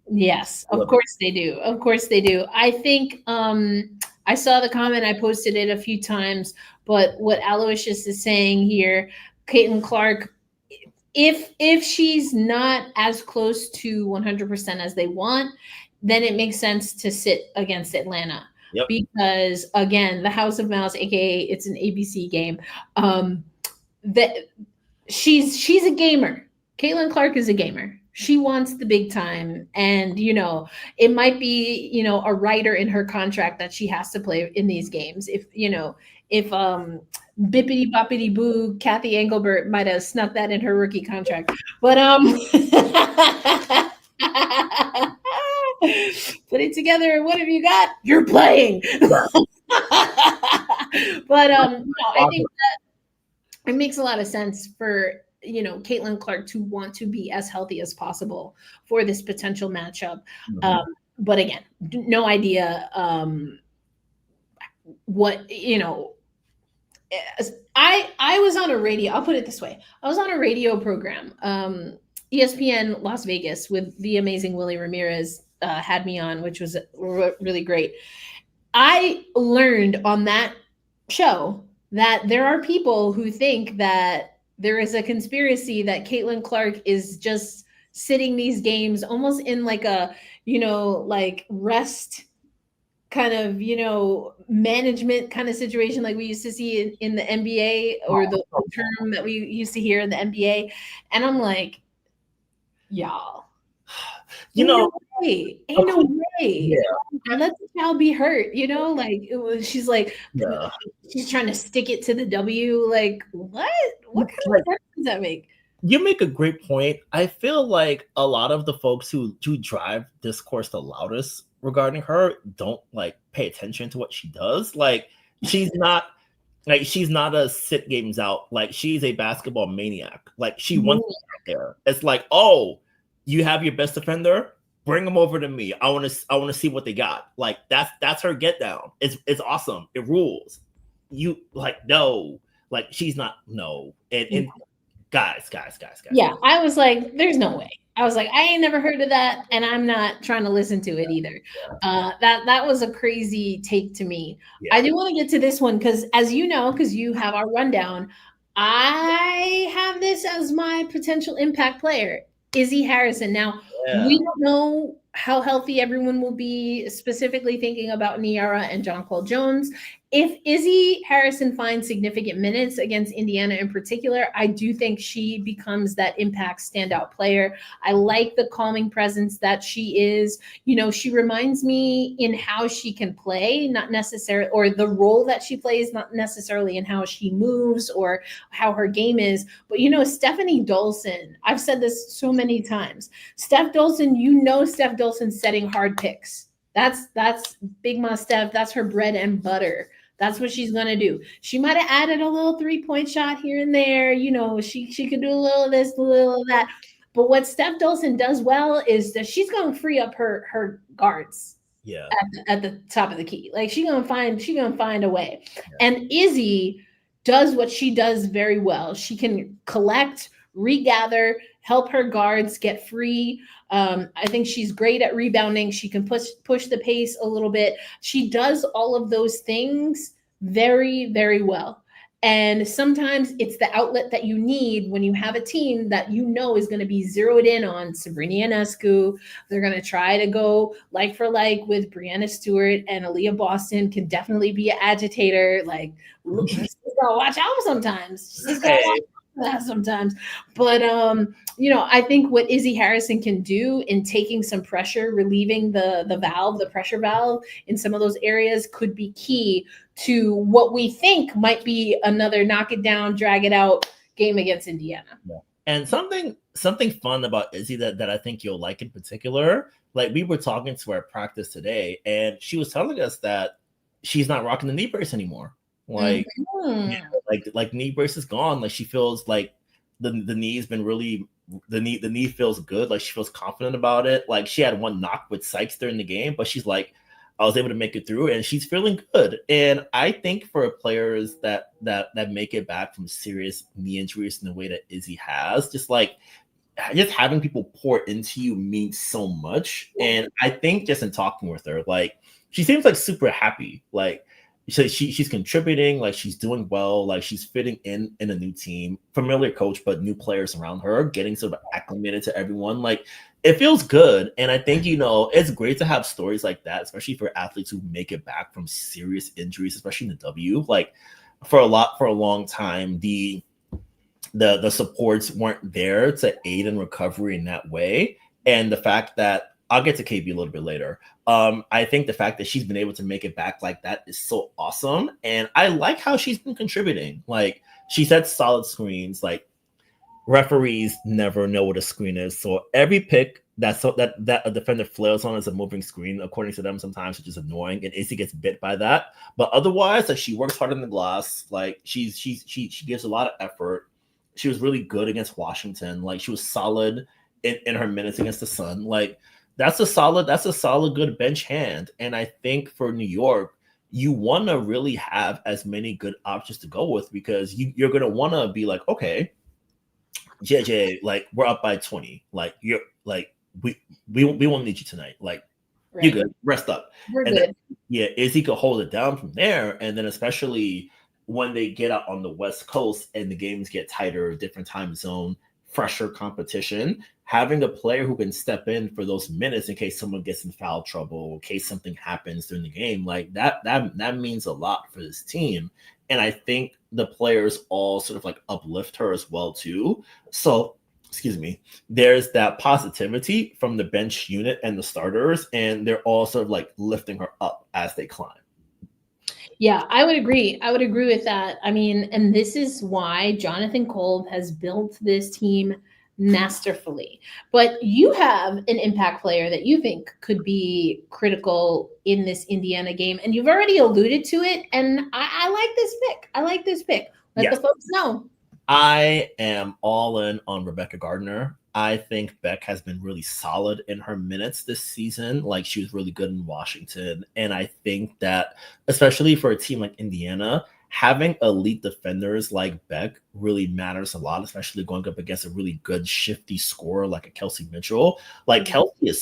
Yes, of course they do. Of course they do. I think I saw the comment. I posted it a few times. But what Aloysius is saying here, Caitlin Clark, if she's not as close to 100% as they want, then it makes sense to sit against Atlanta. Yep. Because again, the House of Mouse, aka it's an ABC game, that she's a gamer. Caitlin Clark is a gamer. She wants the big time, and it might be a writer in her contract that she has to play in these games. If bippity boppity boo Kathy Engelbert might have snuck that in her rookie contract, but put it together. What have you got? You're playing. But I think it makes a lot of sense for Caitlin Clark to want to be as healthy as possible for this potential matchup. Mm-hmm. But again, no idea what I was on a radio. I'll put it this way: I was on a radio program, ESPN Las Vegas, with the amazing Willie Ramirez. Had me on, which was really great. I learned on that show that there are people who think that there is a conspiracy that Caitlin Clark is just sitting these games almost in like a, like rest kind of, management kind of situation like we used to see in the NBA, or the term that we used to hear in the NBA. And I'm like, y'all, ain't no way. Yeah. Let the child be hurt, she's like, Yeah. she's trying to stick it to the W. Like, what kind of sense does that make? You make a great point. I feel like a lot of the folks who drive discourse the loudest regarding her don't pay attention to what she does. She's not a sit games out. She's a basketball maniac. She wants to be there. It's oh, you have your best defender, bring them over to me. I want to see what they got. That's her get down. It's awesome. It rules. You no, she's not, no. And guys. Yeah, I was like, there's no way. I was like, I ain't never heard of that, and I'm not trying to listen to it either. That was a crazy take to me. Yeah. I do want to get to this one because, as you know, because you have our rundown, I have this as my potential impact player, Izzy Harrison. Now, we don't know how healthy everyone will be, specifically thinking about Niara and John Paul Jones. If Izzy Harrison finds significant minutes against Indiana in particular, I do think she becomes that impact standout player. I like the calming presence that she is. She reminds me in how she can play, not necessarily, or the role that she plays, not necessarily in how she moves or how her game is. But, Stephanie Dolson, I've said this so many times. Steph Dolson, Steph Dolson's setting hard picks. That's Big Ma Steph. That's her bread and butter. That's what she's going to do. She might have added a little 3-point shot here and there. She could do a little of this, a little of that. But what Steph Dolson does well is that she's going to free up her guards. Yeah. At the top of the key. She's going to find a way. Yeah. And Izzy does what she does very well. She can collect, regather, help her guards get free. I think she's great at rebounding. She can push the pace a little bit. She does all of those things very, very well. And sometimes it's the outlet that you need when you have a team that is going to be zeroed in on Sabrina Ionescu. They're going to try to go like for like with Brianna Stewart, and Aaliyah Boston can definitely be an agitator. She's got to watch out sometimes. She's got to watch that sometimes. But I think what Izzy Harrison can do in taking some pressure, relieving the pressure valve in some of those areas, could be key to what we think might be another knock it down, drag it out game against Indiana. Yeah. And something fun about Izzy that I think you'll like in particular, we were talking to her at practice today, and she was telling us that she's not rocking the knee brace anymore. Knee brace is gone. She feels like the knee's been really, the knee feels good. She feels confident about it. She had one knock with Sykes during the game, but she's I was able to make it through, and she's feeling good. And I think for players that make it back from serious knee injuries in the way that Izzy has, just just having people pour into you means so much. And I think just in talking with her, like she seems like super happy. Like she's contributing, like she's doing well, like she's fitting in a new team, familiar coach, but new players around her, getting sort of acclimated to everyone. Like it feels good. And I think, it's great to have stories like that, especially for athletes who make it back from serious injuries, especially in the W. Like for a long time, the supports weren't there to aid in recovery in that way. And the fact that I'll get to KB a little bit later. I think the fact that she's been able to make it back like that is so awesome. And I like how she's been contributing. Like she sets solid screens. Like referees never know what a screen is. So every pick that a defender flails on is a moving screen, according to them sometimes, which is annoying. And Izzy gets bit by that. But otherwise, like she works hard in the glass. Like she gives a lot of effort. She was really good against Washington. Like she was solid in her minutes against the Sun. Like that's a solid good bench hand. And I think for New York, you want to really have as many good options to go with, because you're going to want to be like, okay, JJ, like we're up by 20. Like you're like we won't need you tonight. Like you're good. Rest up. We're and good. Then, Izzy could hold it down from there. And then especially when they get out on the West Coast and the games get tighter, different time zone, fresher competition, having a player who can step in for those minutes in case someone gets in foul trouble, in case something happens during the game, like that means a lot for this team. And I think the players all sort of like uplift her as well too. So, excuse me, there's that positivity from the bench unit and the starters, and they're all sort of like lifting her up as they climb. Yeah, I would agree. I would agree with that. I mean, and this is why Jonathan Kolb has built this team masterfully. But you have an impact player that you think could be critical in this Indiana game, and you've already alluded to it. And I like this pick. I like this pick. Let the folks know. I am all in on Rebecca Gardner. I think Beck has been really solid in her minutes this season. Like she was really good in Washington. And I think that, especially for a team like Indiana, having elite defenders like Beck really matters a lot, especially going up against a really good shifty scorer like a Kelsey Mitchell. Like Kelsey is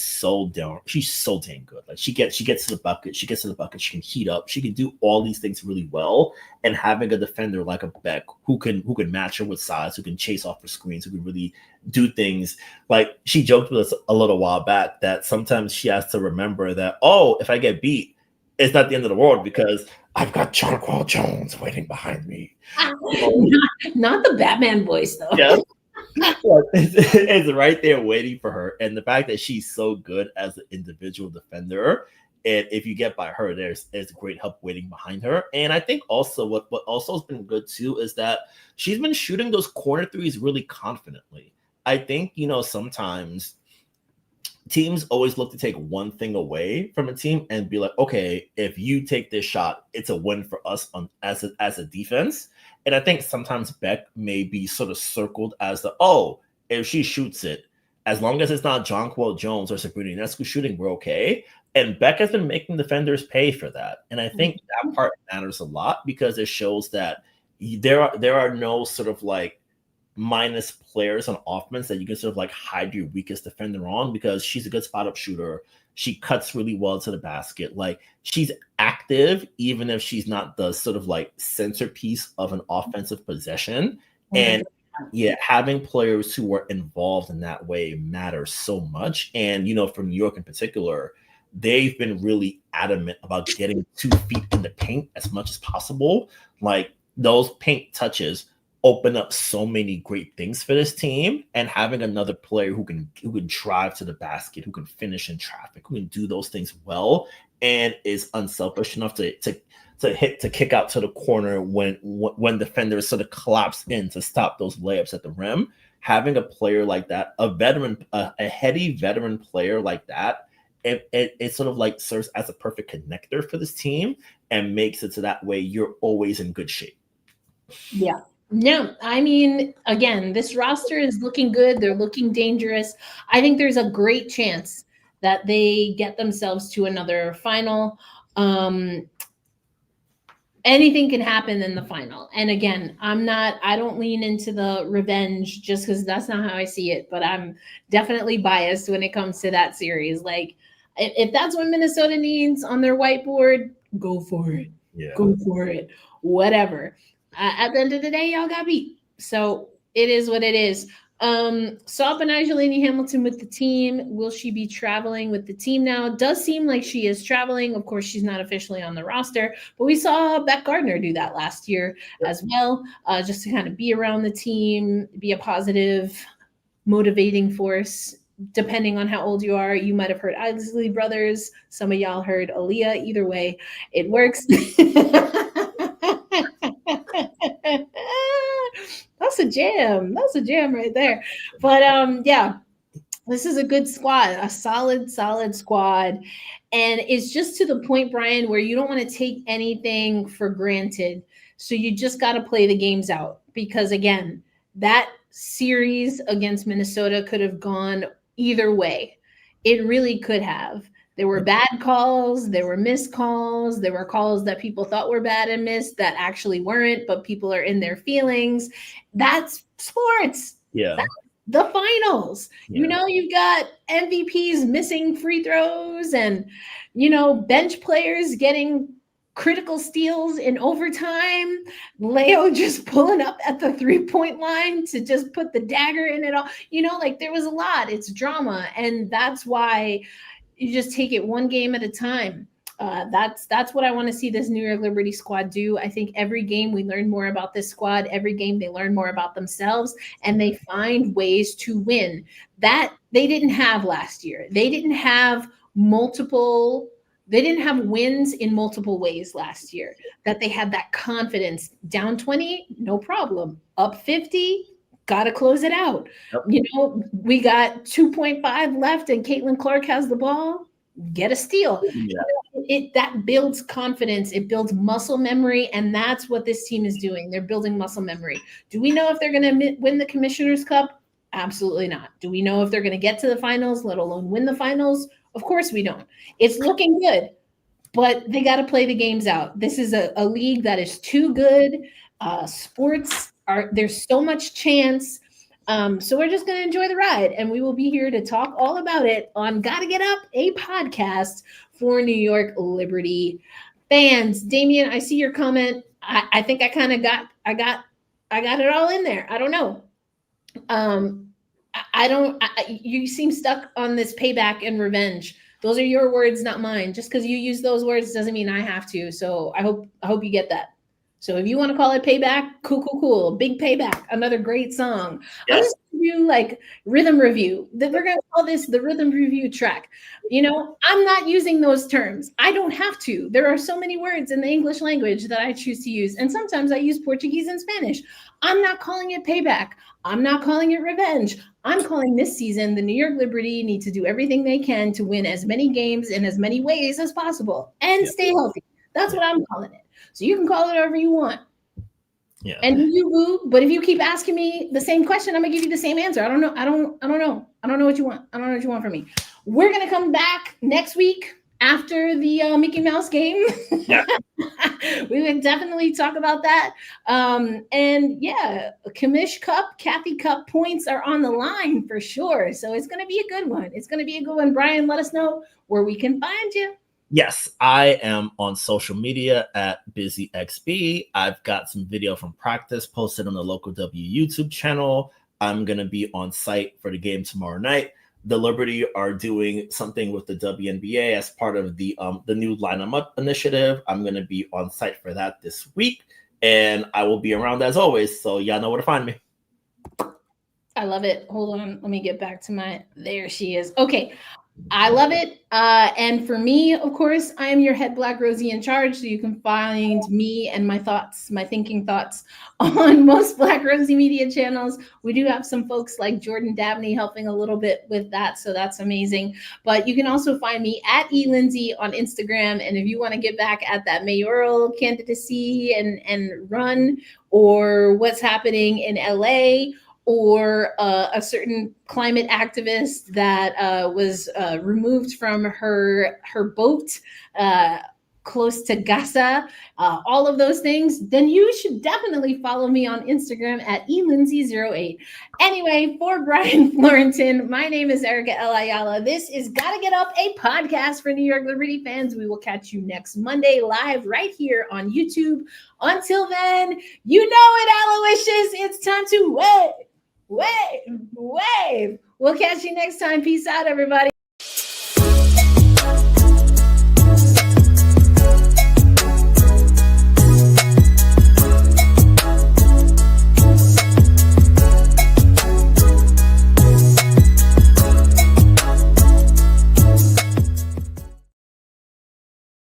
she's so dang good. Like she gets to the bucket, she can heat up, she can do all these things really well. And having a defender like a Beck who can match her with size, who can chase off her screens, who can really do things. Like she joked with us a little while back that sometimes she has to remember that, oh, if I get beat, it's not the end of the world because I've got Jonquil Jones waiting behind me. Not the Batman voice, though. Yeah. It's right there waiting for her. And the fact that she's so good as an individual defender, and if you get by her, there's great help waiting behind her. And I think also what also has been good too is that she's been shooting those corner threes really confidently. I think, sometimes teams always look to take one thing away from a team and be like, okay, if you take this shot, it's a win for us as a defense. And I think sometimes Beck may be sort of circled as if she shoots it, as long as it's not Jonquil Jones or Sabrina Ionescu shooting, we're okay. And Beck has been making defenders pay for that. And I think that part matters a lot because it shows that there are no sort of like minus players on offense that you can sort of like hide your weakest defender on, because she's a good spot up shooter. She cuts really well to the basket. Like she's active, even if she's not the sort of like centerpiece of an offensive possession. And having players who are involved in that way matters so much. And, for New York in particular, they've been really adamant about getting 2 feet in the paint as much as possible. Like those paint touches open up so many great things for this team, and having another player who can drive to the basket, who can finish in traffic, who can do those things well, and is unselfish enough to kick out to the corner when defenders sort of collapse in to stop those layups at the rim. Having a player like that, a heady veteran player like that, it sort of like serves as a perfect connector for this team and makes it so that way you're always in good shape. Yeah. No, I mean, again, this roster is looking good. They're looking dangerous. I think there's a great chance that they get themselves to another final. anything can happen in the final. And again, I don't lean into the revenge just because that's not how I see it, but I'm definitely biased when it comes to that series. Like, if that's what Minnesota needs on their whiteboard, go for it. Yeah. Go for it. Whatever. At the end of the day, y'all got beat. So it is what it is. Saw Angelini Hamilton with the team. Will she be traveling with the team now? Does seem like she is traveling. Of course, she's not officially on the roster, but we saw Beck Gardner do that last year as well, just to kind of be around the team, be a positive, motivating force. Depending on how old you are, you might have heard Isley Brothers. Some of y'all heard Aaliyah. Either way, it works. That's a jam. That's a jam right there. But yeah, this is a good squad, a solid squad. And it's just to the point, Brian, where you don't want to take anything for granted. So you just got to play the games out, because again, that series against Minnesota could have gone either way. It really could have. There were bad calls, there were missed calls, there were calls that people thought were bad and missed that actually weren't, but people are in their feelings. That's sports. Yeah. That's the finals. Yeah. You know, you've got MVPs missing free throws and, you know, bench players getting critical steals in overtime. Leo just pulling up at the 3-point line to just put the dagger in it all. You know, like there was a lot. It's drama. And that's why you just take it one game at a time. That's what I want to see this New York Liberty squad do. I think every game we learn more about this squad. Every game they learn more about themselves, and they find ways to win that they didn't have last year. They didn't have wins in multiple ways last year. That they had that confidence. Down 20, no problem. Up 50, got to close it out. Yep. You know, we got 2.5 left and Caitlin Clark has the ball. Get a steal. Yeah. That builds confidence. It builds muscle memory. And that's what this team is doing. They're building muscle memory. Do we know if they're going to win the Commissioner's Cup? Absolutely not. Do we know if they're going to get to the finals, let alone win the finals? Of course we don't. It's looking good, but they got to play the games out. This is a league that is too good. There's so much chance. So we're just going to enjoy the ride, and we will be here to talk all about it on Gotta Get Up, a podcast for New York Liberty fans. Damien, I see your comment. I think I kind of got it all in there. I don't know. You seem stuck on this payback and revenge. Those are your words, not mine. Just because you use those words doesn't mean I have to. So I hope you get that. So if you want to call it payback, cool. Big Payback, another great song. Yes. I'm just going to do like rhythm review. We're going to call this the rhythm review track. You know, I'm not using those terms. I don't have to. There are so many words in the English language that I choose to use. And sometimes I use Portuguese and Spanish. I'm not calling it payback. I'm not calling it revenge. I'm calling this season the New York Liberty need to do everything they can to win as many games in as many ways as possible and stay healthy. That's what I'm calling it. So you can call it whatever you want. Yeah. And you boo, but if you keep asking me the same question, I'm gonna give you the same answer. I don't know. I don't know what you want. I don't know what you want from me. We're gonna come back next week after the Mickey Mouse game. Yeah. We would definitely talk about that. And yeah, Commish Cup, Kathy Cup points are on the line for sure. So it's gonna be a good one. Brian, let us know where we can find you. Yes, I am on social media at BusyXB. I've got some video from practice posted on the Local W YouTube channel. I'm going to be on site for the game tomorrow night. The Liberty are doing something with the WNBA as part of the new Line 'em Up initiative. I'm going to be on site for that this week, and I will be around as always, so y'all know where to find me. I love it. Hold on. Let me get back to there she is. Okay. I love it. And for me, of course, I am your head Black Rosie in charge. So you can find me and my thinking thoughts on most Black Rosie media channels. We do have some folks like Jordan Dabney helping a little bit with that. So that's amazing. But you can also find me at eLindsay on Instagram. And if you want to get back at that mayoral candidacy and run, or what's happening in LA, or a certain climate activist that was removed from her boat close to Gaza, all of those things, then you should definitely follow me on Instagram at elindsay08. Anyway, for Brian Fleurantin, my name is Erica L. Ayala. This is Gotta Get Up, a podcast for New York Liberty fans. We will catch you next Monday live right here on YouTube. Until then, you know it, Aloysius. It's time to wave. We'll catch you next time. Peace out, everybody.